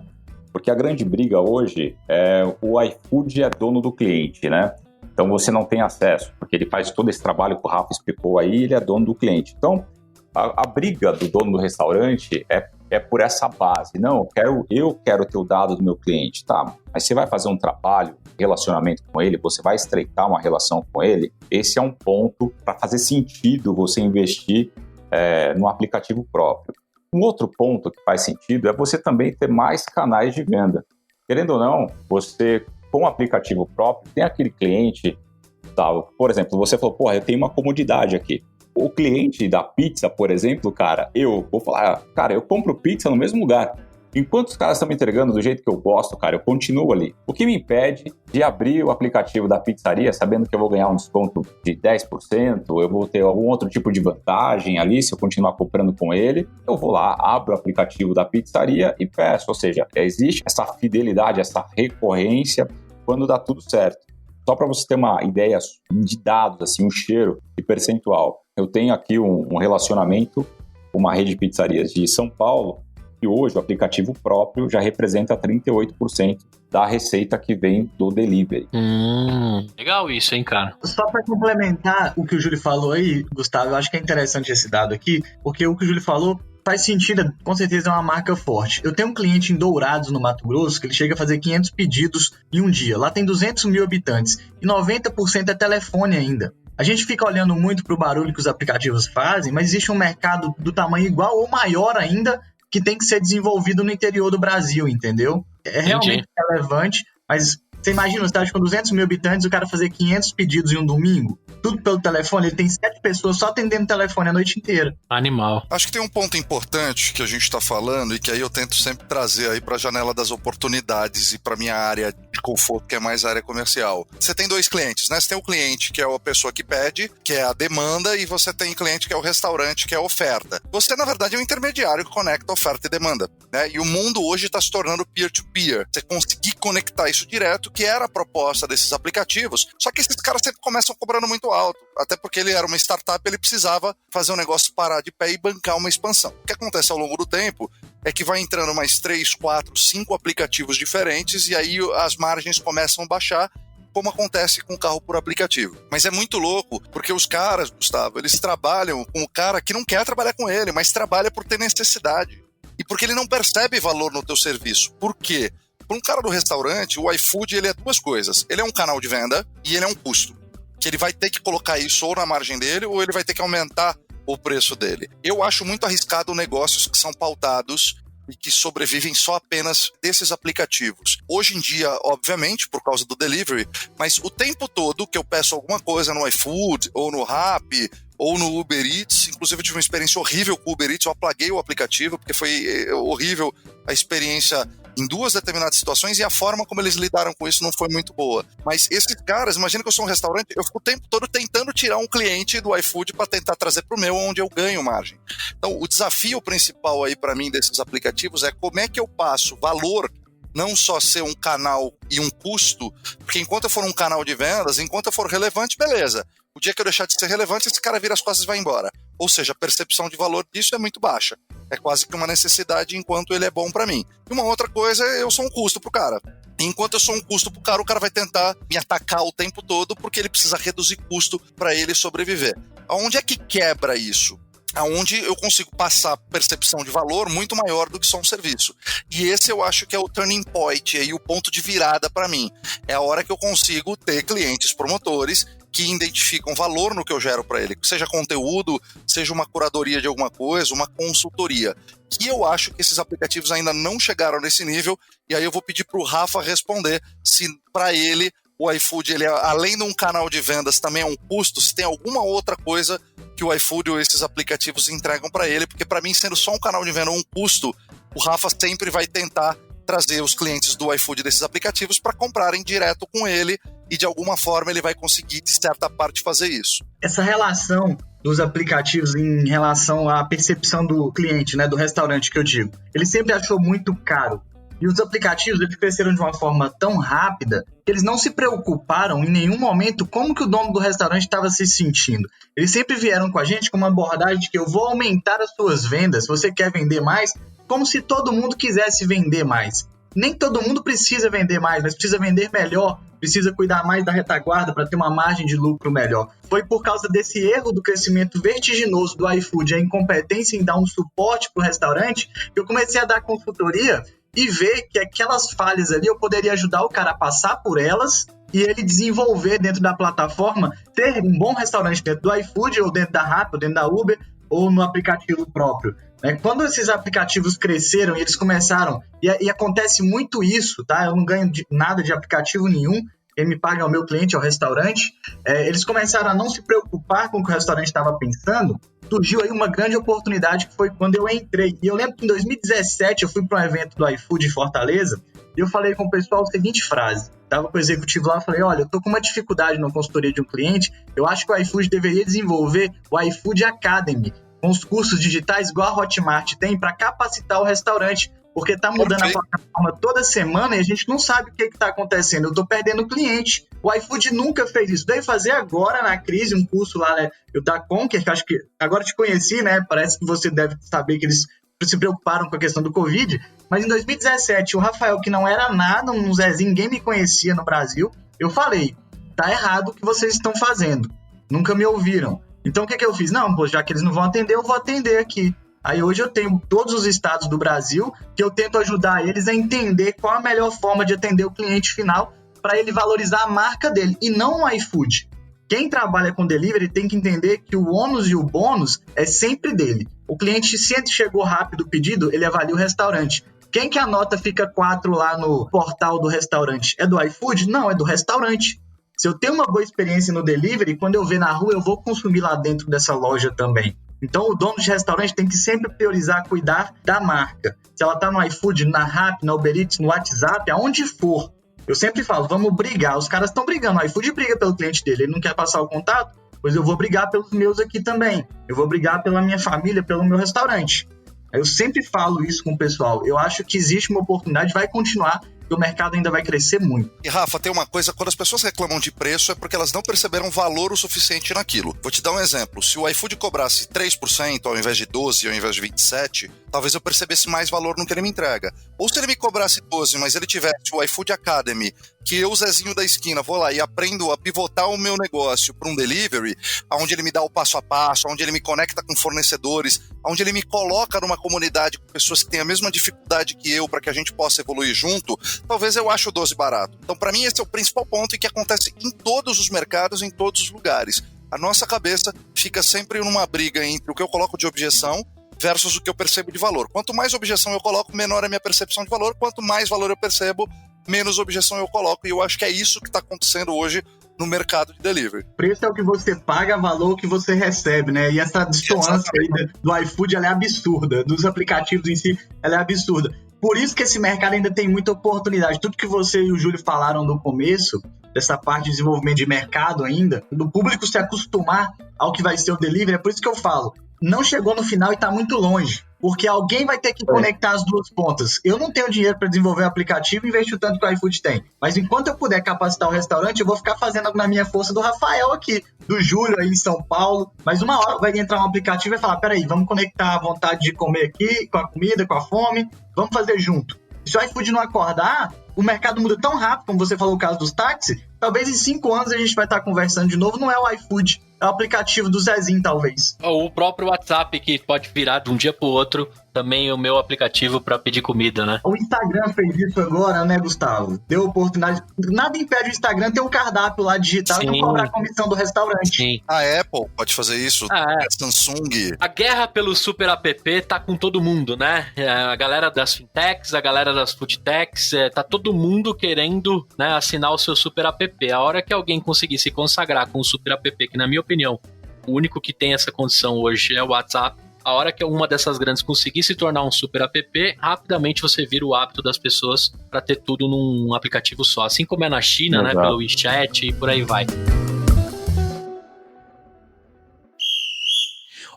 [SPEAKER 3] Porque a grande briga hoje é o iFood é dono do cliente, né? Então você não tem acesso, porque ele faz todo esse trabalho que o Rafa explicou aí, ele é dono do cliente. Então a briga do dono do restaurante é por essa base. Não, eu quero ter o dado do meu cliente, tá? Mas você vai fazer um trabalho, relacionamento com ele, você vai estreitar uma relação com ele, esse é um ponto para fazer sentido você investir no aplicativo próprio. Um outro ponto que faz sentido é você também ter mais canais de venda. Querendo ou não, você, com o aplicativo próprio, tem aquele cliente, tá? Por exemplo, você falou, eu tenho uma comodidade aqui. O cliente da pizza, por exemplo, cara, eu vou falar, cara, eu compro pizza no mesmo lugar. Enquanto os caras estão me entregando do jeito que eu gosto, cara, eu continuo ali. O que me impede de abrir o aplicativo da pizzaria sabendo que eu vou ganhar um desconto de 10%, eu vou ter algum outro tipo de vantagem ali se eu continuar comprando com ele, eu vou lá, abro o aplicativo da pizzaria e peço. Ou seja, existe essa fidelidade, essa recorrência quando dá tudo certo. Só para você ter uma ideia de dados, assim, um cheiro de percentual. Eu tenho aqui um relacionamento com uma rede de pizzarias de São Paulo, e hoje o aplicativo próprio já representa 38% da receita que vem do delivery.
[SPEAKER 2] Legal isso, hein, cara?
[SPEAKER 4] Só para complementar o que o Júlio falou aí, Gustavo, eu acho que é interessante esse dado aqui, porque o que o Júlio falou faz sentido, com certeza é uma marca forte. Eu tenho um cliente em Dourados, no Mato Grosso, que ele chega a fazer 500 pedidos em um dia. Lá tem 200 mil habitantes e 90% é telefone ainda. A gente fica olhando muito para o barulho que os aplicativos fazem, mas existe um mercado do tamanho igual ou maior ainda que tem que ser desenvolvido no interior do Brasil, entendeu? É realmente relevante, mas você imagina uma cidade com 200 mil habitantes, o cara fazer 500 pedidos em um domingo, tudo pelo telefone, ele tem 7 pessoas só atendendo o telefone a noite inteira.
[SPEAKER 2] Animal.
[SPEAKER 5] Acho que tem um ponto importante que a gente está falando e que aí eu tento sempre trazer aí para a janela das oportunidades e para minha área de conforto, que é mais a área comercial. Você tem 2 clientes, né? Você tem o cliente, que é a pessoa que pede, que é a demanda, e você tem o cliente, que é o restaurante, que é a oferta. Você, na verdade, é um intermediário que conecta oferta e demanda, né? E o mundo hoje está se tornando peer-to-peer. Você conseguir conectar isso direto, que era a proposta desses aplicativos, só que esses caras sempre começam cobrando muito alto, até porque ele era uma startup, ele precisava fazer o negócio parar de pé e bancar uma expansão. O que acontece ao longo do tempo é que vai entrando mais 3, 4, 5 aplicativos diferentes e aí as margens começam a baixar, como acontece com o carro por aplicativo. Mas é muito louco, porque os caras, Gustavo, eles trabalham com o cara que não quer trabalhar com ele, mas trabalha por ter necessidade. E porque ele não percebe valor no teu serviço. Por quê? Para um cara do restaurante, o iFood ele é 2 coisas. Ele é um canal de venda e ele é um custo. Que ele vai ter que colocar isso ou na margem dele ou ele vai ter que aumentar o preço dele. Eu acho muito arriscado negócios que são pautados e que sobrevivem só apenas desses aplicativos. Hoje em dia, obviamente, por causa do delivery, mas o tempo todo que eu peço alguma coisa no iFood ou no Rappi ou no Uber Eats, inclusive eu tive uma experiência horrível com o Uber Eats, eu apaguei o aplicativo porque foi horrível a experiência em 2 determinadas situações e a forma como eles lidaram com isso não foi muito boa. Mas esses caras, imagina que eu sou um restaurante, eu fico o tempo todo tentando tirar um cliente do iFood para tentar trazer pro meu, onde eu ganho margem. Então, o desafio principal aí para mim desses aplicativos é como é que eu passo valor, não só ser um canal e um custo, porque enquanto eu for um canal de vendas, enquanto eu for relevante, beleza. O dia que eu deixar de ser relevante, esse cara vira as costas e vai embora. Ou seja, a percepção de valor disso é muito baixa. É quase que uma necessidade enquanto ele é bom pra mim. E uma outra coisa é eu sou um custo pro cara. Enquanto eu sou um custo pro cara, o cara vai tentar me atacar o tempo todo porque ele precisa reduzir custo para ele sobreviver. Aonde é que quebra isso? Aonde eu consigo passar percepção de valor muito maior do que só um serviço. E esse eu acho que é o turning point, aí, o ponto de virada para mim. É a hora que eu consigo ter clientes promotores que identificam valor no que eu gero para ele, seja conteúdo, seja uma curadoria de alguma coisa, uma consultoria. Que eu acho que esses aplicativos ainda não chegaram nesse nível, e aí eu vou pedir para o Rafa responder se para ele o iFood, ele, além de um canal de vendas, também é um custo, se tem alguma outra coisa que o iFood ou esses aplicativos entregam para ele, porque para mim, sendo só um canal de venda ou um custo, o Rafa sempre vai tentar trazer os clientes do iFood desses aplicativos para comprarem direto com ele e de alguma forma ele vai conseguir, de certa parte, fazer isso.
[SPEAKER 4] Essa relação dos aplicativos em relação à percepção do cliente, né, do restaurante que eu digo, ele sempre achou muito caro. E os aplicativos eles cresceram de uma forma tão rápida que eles não se preocuparam em nenhum momento como que o dono do restaurante estava se sentindo. Eles sempre vieram com a gente com uma abordagem de que eu vou aumentar as suas vendas, se você quer vender mais, como se todo mundo quisesse vender mais. nem todo mundo precisa vender mais, mas precisa vender melhor, precisa cuidar mais da retaguarda para ter uma margem de lucro melhor. Foi por causa desse erro do crescimento vertiginoso do iFood, a incompetência em dar um suporte para o restaurante, que eu comecei a dar consultoria e ver que aquelas falhas ali eu poderia ajudar o cara a passar por elas e ele desenvolver dentro da plataforma, ter um bom restaurante dentro do iFood, ou dentro da Rappi, ou dentro da Uber, ou no aplicativo próprio. Quando esses aplicativos cresceram e eles começaram, e acontece muito isso, tá? Eu não ganho nada de aplicativo nenhum, quem me paga é o meu cliente, é o restaurante. Eles começaram a não se preocupar com o que o restaurante estava pensando. Surgiu aí uma grande oportunidade que foi quando eu entrei. E eu lembro que em 2017 eu fui para um evento do iFood em Fortaleza e eu falei com o pessoal a seguinte frase. Estava com o executivo lá e falei, olha, eu estou com uma dificuldade na consultoria de um cliente, eu acho que o iFood deveria desenvolver o iFood Academy, com os cursos digitais igual a Hotmart tem para capacitar o restaurante, porque está mudando a plataforma toda semana e a gente não sabe o que está acontecendo. Eu estou perdendo o cliente. O iFood nunca fez isso. Veio fazer agora, na crise, um curso lá, né, da Conquer, que acho que agora te conheci, né? Parece que você deve saber que eles se preocuparam com a questão do Covid. Mas em 2017, o Rafael, que não era nada, um Zezinho, ninguém me conhecia no Brasil, eu falei, tá errado o que vocês estão fazendo. Nunca me ouviram. Então, o que eu fiz? Não, pô, já que eles não vão atender, eu vou atender aqui. Aí hoje eu tenho todos os estados do Brasil que eu tento ajudar eles a entender qual a melhor forma de atender o cliente final para ele valorizar a marca dele e não o iFood. Quem trabalha com delivery tem que entender que o ônus e o bônus é sempre dele. O cliente, se chegou rápido o pedido, ele avalia o restaurante. Quem que a nota fica 4 lá no portal do restaurante? É do iFood? Não, é do restaurante. Se eu tenho uma boa experiência no delivery, quando eu ver na rua, eu vou consumir lá dentro dessa loja também. Então, o dono de restaurante tem que sempre priorizar, cuidar da marca. Se ela está no iFood, na Rappi, na Uber Eats, no WhatsApp, aonde for. Eu sempre falo, vamos brigar. Os caras estão brigando. O iFood briga pelo cliente dele. Ele não quer passar o contato? Pois eu vou brigar pelos meus aqui também. Eu vou brigar pela minha família, pelo meu restaurante. Eu sempre falo isso com o pessoal. Eu acho que existe uma oportunidade, vai continuar, e o mercado ainda vai crescer muito.
[SPEAKER 5] E Rafa, tem uma coisa, quando as pessoas reclamam de preço é porque elas não perceberam valor o suficiente naquilo. Vou te dar um exemplo, se o iFood cobrasse 3% ao invés de 12%, ao invés de 27%, talvez eu percebesse mais valor no que ele me entrega. Ou se ele me cobrasse 12%, mas ele tivesse o iFood Academy, que eu, Zezinho da esquina, vou lá e aprendo a pivotar o meu negócio para um delivery, onde ele me dá o passo a passo, onde ele me conecta com fornecedores, onde ele me coloca numa comunidade com pessoas que têm a mesma dificuldade que eu para que a gente possa evoluir junto, talvez eu ache o 12 barato. Então, para mim, esse é o principal ponto e que acontece em todos os mercados, em todos os lugares. A nossa cabeça fica sempre numa briga entre o que eu coloco de objeção versus o que eu percebo de valor. Quanto mais objeção eu coloco, menor é a minha percepção de valor. Quanto mais valor eu percebo, menos objeção eu coloco. E eu acho que é isso que está acontecendo hoje no mercado de delivery.
[SPEAKER 4] Preço é o que você paga, valor que você recebe, né? E essa distância aí do iFood, ela é absurda. Dos aplicativos em si, ela é absurda. Por isso que esse mercado ainda tem muita oportunidade. Tudo que você e o Júlio falaram no começo, dessa parte de desenvolvimento de mercado ainda, do público se acostumar ao que vai ser o delivery, é por isso que eu falo, não chegou no final e está muito longe. Porque alguém vai ter que conectar as duas pontas. Eu não tenho dinheiro para desenvolver o aplicativo e investir o tanto que o iFood tem. Mas enquanto eu puder capacitar o restaurante, eu vou ficar fazendo na minha força do Rafael aqui, do Júlio aí em São Paulo. Mas uma hora vai entrar um aplicativo e vai falar, peraí, vamos conectar a vontade de comer aqui, com a comida, com a fome, vamos fazer junto. Se o iFood não acordar, o mercado muda tão rápido, como você falou o caso dos táxis, talvez em 5 anos a gente vai estar conversando de novo, não é o iFood, é o aplicativo do Zezinho, talvez.
[SPEAKER 2] O próprio WhatsApp, que pode virar de um dia pro outro, também o meu aplicativo para pedir comida, né?
[SPEAKER 4] O Instagram fez isso agora, né, Gustavo? Deu oportunidade. Nada impede o Instagram ter um cardápio lá digital e não cobrar a comissão do restaurante.
[SPEAKER 2] Sim.
[SPEAKER 5] A Apple pode fazer isso, a Samsung.
[SPEAKER 2] A guerra pelo super app tá com todo mundo, né? A galera das fintechs, a galera das foodtechs, tá todo mundo querendo, né, assinar o seu super app. A hora que alguém conseguir se consagrar com o super app, que na minha opinião, o único que tem essa condição hoje é o WhatsApp, a hora que uma dessas grandes conseguir se tornar um super app, rapidamente você vira o hábito das pessoas para ter tudo num aplicativo só. Assim como é na China, né, pelo WeChat e por aí vai.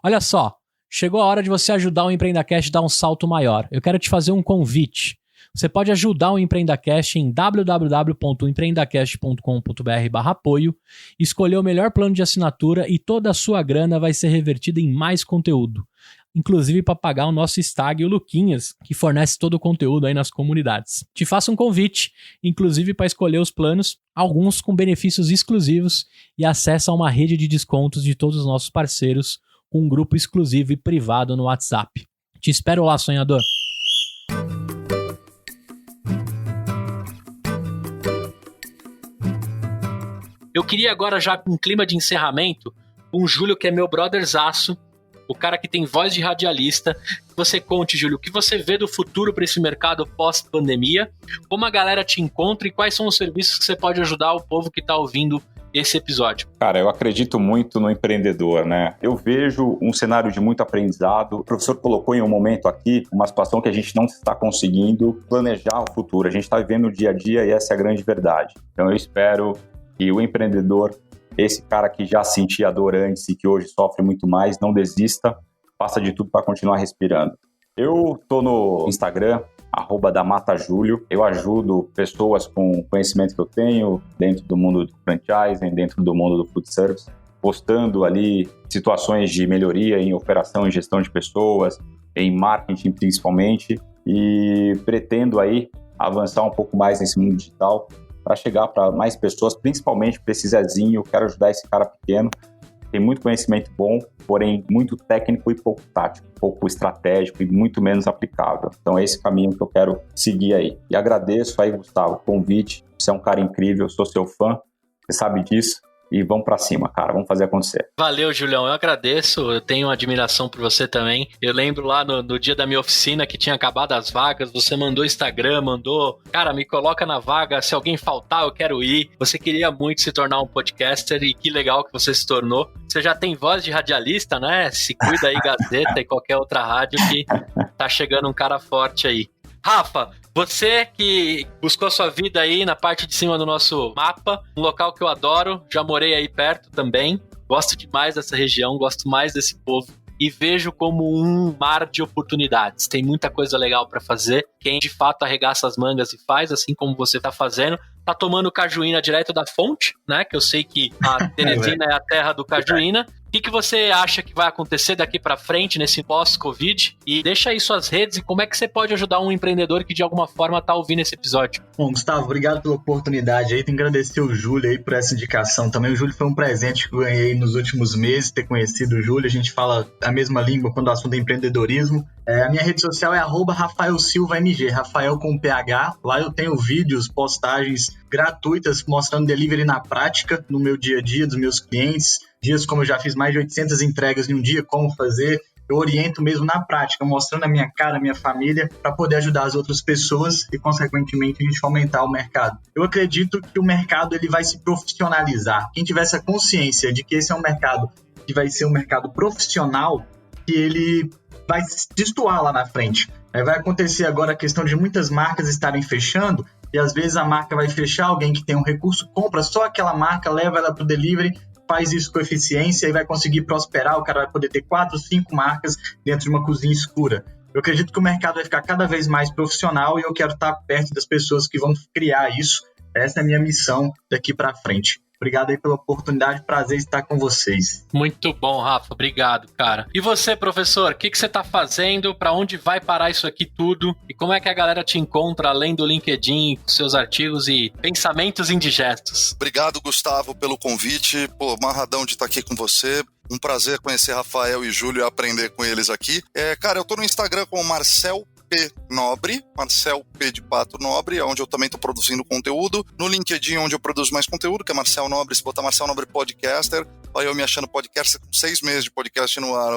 [SPEAKER 6] Olha só, chegou a hora de você ajudar o EmpreendaCast a dar um salto maior. Eu quero te fazer um convite. Você pode ajudar o EmpreendaCast em www.empreendacast.com.br/apoio, escolher o melhor plano de assinatura e toda a sua grana vai ser revertida em mais conteúdo. inclusive para pagar o nosso Stag e o Luquinhas, que fornece todo o conteúdo aí nas comunidades. Te faço um convite, inclusive para escolher os planos, alguns com benefícios exclusivos e acesso a uma rede de descontos de todos os nossos parceiros, com um grupo exclusivo e privado no WhatsApp. Te espero lá, sonhador!
[SPEAKER 2] Eu queria agora, já com um clima de encerramento, o Júlio, que é meu brotherzaço, o cara que tem voz de radialista, que você conte, Júlio, o que você vê do futuro para esse mercado pós-pandemia, como a galera te encontra e quais são os serviços que você pode ajudar o povo que está ouvindo esse episódio.
[SPEAKER 3] Cara, eu acredito muito no empreendedor, né? Eu vejo um cenário de muito aprendizado. O professor colocou em um momento aqui uma situação que a gente não está conseguindo planejar o futuro. A gente está vivendo o dia a dia e essa é a grande verdade. Então eu espero que o empreendedor, esse cara que já sentia dor antes e que hoje sofre muito mais, não desista, faça de tudo para continuar respirando. Eu tô no Instagram, @DaMataJúlio. Eu ajudo pessoas com o conhecimento que eu tenho dentro do mundo do franchising, dentro do mundo do food service, postando ali situações de melhoria em operação e gestão de pessoas, em marketing principalmente, e pretendo aí avançar um pouco mais nesse mundo digital para chegar para mais pessoas, principalmente para esse Zezinho. Eu quero ajudar esse cara pequeno, tem muito conhecimento bom, porém muito técnico e pouco tático, pouco estratégico e muito menos aplicável. Então é esse caminho que eu quero seguir aí. E agradeço aí, Gustavo, o convite. Você é um cara incrível, sou seu fã, você sabe disso. E vamos pra cima, cara, vamos fazer acontecer.
[SPEAKER 2] Valeu, Julião, eu agradeço, eu tenho admiração por você também. Eu lembro lá no dia da minha oficina que tinha acabado as vagas, você mandou Instagram, cara, me coloca na vaga, se alguém faltar eu quero ir. Você queria muito se tornar um podcaster e que legal que você se tornou. Você já tem voz de radialista, né? Se cuida aí, Gazeta e qualquer outra rádio que tá chegando um cara forte aí. Rafa, você que buscou sua vida aí na parte de cima do nosso mapa, um local que eu adoro, já morei aí perto também, gosto demais dessa região, gosto mais desse povo e vejo como um mar de oportunidades. Tem muita coisa legal para fazer. Quem de fato arregaça as mangas e faz, assim como você tá fazendo, tá tomando cajuína direto da fonte, né? Que eu sei que a Teresina é a terra do cajuína. O que você acha que vai acontecer daqui para frente nesse pós-Covid? E deixa aí suas redes e como é que você pode ajudar um empreendedor que de alguma forma tá ouvindo esse episódio.
[SPEAKER 4] Bom, Gustavo, obrigado pela oportunidade aí. Tenho que agradecer o Júlio aí por essa indicação também. O Júlio foi um presente que eu ganhei nos últimos meses, ter conhecido o Júlio. A gente fala a mesma língua quando o assunto é empreendedorismo. A minha rede social é @RafaelSilvaMG, Rafael com PH. Lá eu tenho vídeos, postagens gratuitas mostrando delivery na prática, no meu dia a dia, dos meus clientes. Dias como eu já fiz mais de 800 entregas em um dia, como fazer. Eu oriento mesmo na prática, mostrando a minha cara, a minha família, para poder ajudar as outras pessoas e, consequentemente, a gente aumentar o mercado. Eu acredito que o mercado ele vai se profissionalizar. Quem tiver essa consciência de que esse é um mercado que vai ser um mercado profissional, que ele vai destoar lá na frente. Vai acontecer agora a questão de muitas marcas estarem fechando e, às vezes, a marca vai fechar, alguém que tem um recurso compra só aquela marca, leva ela para o delivery, faz isso com eficiência e vai conseguir prosperar, o cara vai poder ter 4, 5 marcas dentro de uma cozinha escura. Eu acredito que o mercado vai ficar cada vez mais profissional e eu quero estar perto das pessoas que vão criar isso. Essa é a minha missão daqui para frente. Obrigado aí pela oportunidade, prazer estar com vocês.
[SPEAKER 2] Muito bom, Rafa, obrigado, cara. E você, professor, o que você tá fazendo? Para onde vai parar isso aqui tudo? E como é que a galera te encontra além do LinkedIn, com seus artigos e pensamentos indigestos?
[SPEAKER 5] Obrigado, Gustavo, pelo convite. Pô, amarradão de estar aqui com você. Um prazer conhecer Rafael e Júlio e aprender com eles aqui. Cara, eu tô no Instagram com o Marcel P. Nobre, Marcel P. de Pato Nobre, onde eu também estou produzindo conteúdo. No LinkedIn, onde eu produzo mais conteúdo, que é Marcel Nobre, se botar Marcel Nobre Podcaster, olha eu me achando podcaster com 6 meses de podcast no ar.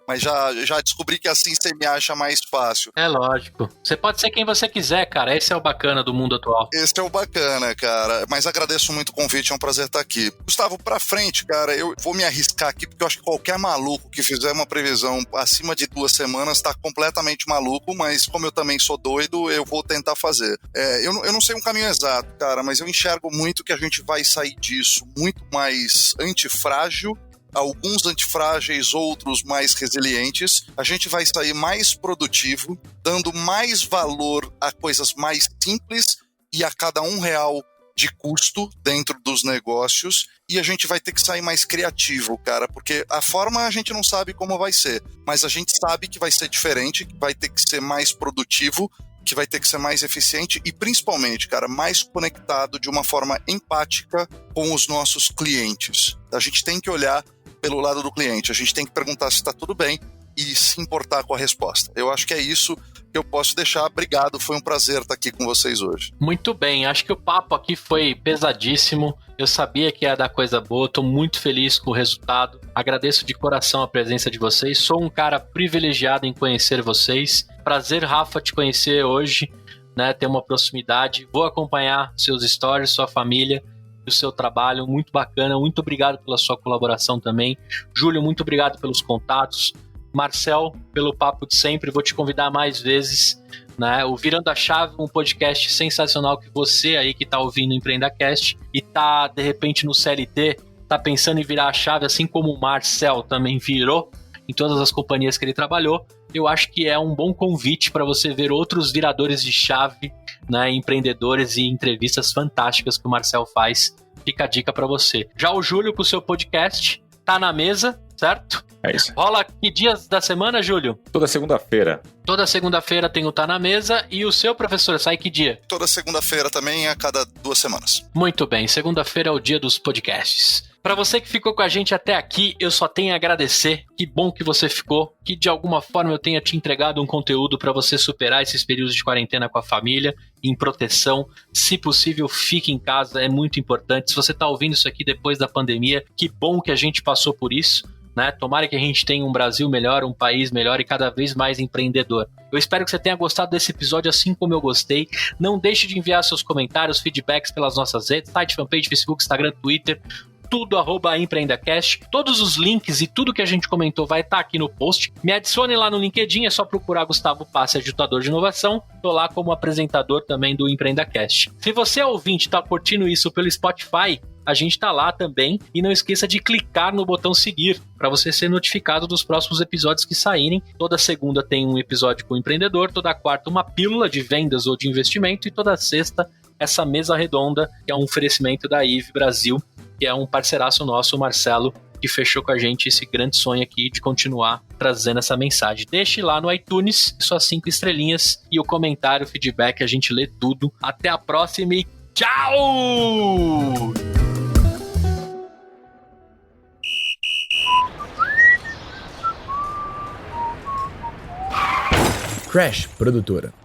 [SPEAKER 5] Mas já descobri que assim você me acha mais fácil.
[SPEAKER 2] É lógico. Você pode ser quem você quiser, cara. Esse é o bacana do mundo atual.
[SPEAKER 5] Esse é o bacana, cara. Mas agradeço muito o convite, é um prazer estar aqui. Gustavo, pra frente, cara, eu vou me arriscar aqui, porque eu acho que qualquer maluco que fizer uma previsão acima de 2 semanas tá completamente maluco, mas como eu também sou doido, eu vou tentar fazer. Eu não sei um caminho exato, cara, mas eu enxergo muito que a gente vai sair disso muito mais antifrágil, alguns antifrágeis, outros mais resilientes. A gente vai sair mais produtivo, dando mais valor a coisas mais simples e a cada R$1 de custo dentro dos negócios e a gente vai ter que sair mais criativo, cara, porque a forma a gente não sabe como vai ser, mas a gente sabe que vai ser diferente, que vai ter que ser mais produtivo, que vai ter que ser mais eficiente e, principalmente, cara, mais conectado de uma forma empática com os nossos clientes. A gente tem que olhar pelo lado do cliente, a gente tem que perguntar se está tudo bem e se importar com a resposta. Eu acho que é isso que eu posso deixar. Obrigado, foi um prazer estar aqui com vocês hoje.
[SPEAKER 2] Muito bem, acho que o papo aqui foi pesadíssimo. Eu sabia que ia dar coisa boa, estou muito feliz com o resultado. Agradeço de coração a presença de vocês. Sou um cara privilegiado em conhecer vocês. Prazer, Rafa, te conhecer hoje, né? Ter uma proximidade. Vou acompanhar seus stories, sua família, o seu trabalho. Muito bacana. Muito obrigado pela sua colaboração também. Júlio, muito obrigado pelos contatos. Marcel, pelo papo de sempre, vou te convidar mais vezes, né? O Virando a Chave, um podcast sensacional que você aí que tá ouvindo o EmpreendaCast e tá, de repente, no CLT, tá pensando em virar a chave, assim como o Marcel também virou em todas as companhias que ele trabalhou. Eu acho que é um bom convite para você ver outros viradores de chave, né? Empreendedores e entrevistas fantásticas que o Marcel faz. Fica a dica para você. Já o Júlio, com o seu podcast, tá na mesa, certo?
[SPEAKER 3] É isso.
[SPEAKER 2] Rola que dias da semana, Júlio?
[SPEAKER 3] Toda segunda-feira.
[SPEAKER 2] Toda segunda-feira tem o Tá na Mesa. E o seu, professor, sai que dia?
[SPEAKER 5] Toda segunda-feira também, a cada 2 semanas.
[SPEAKER 2] Muito bem, segunda-feira é o dia dos podcasts. Para você que ficou com a gente até aqui, eu só tenho a agradecer. Que bom que você ficou, que de alguma forma eu tenha te entregado um conteúdo para você superar esses períodos de quarentena com a família, em proteção. Se possível, fique em casa, é muito importante. Se você está ouvindo isso aqui depois da pandemia, que bom que a gente passou por isso, né? Tomara que a gente tenha um Brasil melhor, um país melhor e cada vez mais empreendedor. Eu espero que você tenha gostado desse episódio assim como eu gostei. Não deixe de enviar seus comentários, feedbacks pelas nossas redes, site, fanpage, Facebook, Instagram, Twitter, tudo @EmpreendaCast. Todos os links e tudo que a gente comentou vai estar aqui no post. Me adicione lá no LinkedIn, é só procurar Gustavo Passi, Agitador de Inovação. Tô lá como apresentador também do EmpreendaCast. Se você é ouvinte e tá curtindo isso pelo Spotify, a gente tá lá também. E não esqueça de clicar no botão seguir para você ser notificado dos próximos episódios que saírem. Toda segunda tem um episódio com o empreendedor, toda quarta uma pílula de vendas ou de investimento e toda sexta essa mesa redonda, que é um oferecimento da IVE Brasil, que é um parceiraço nosso, o Marcelo, que fechou com a gente esse grande sonho aqui de continuar trazendo essa mensagem. Deixe lá no iTunes suas 5 estrelinhas e o comentário, o feedback, a gente lê tudo. Até a próxima e tchau!
[SPEAKER 1] Crash Produtora.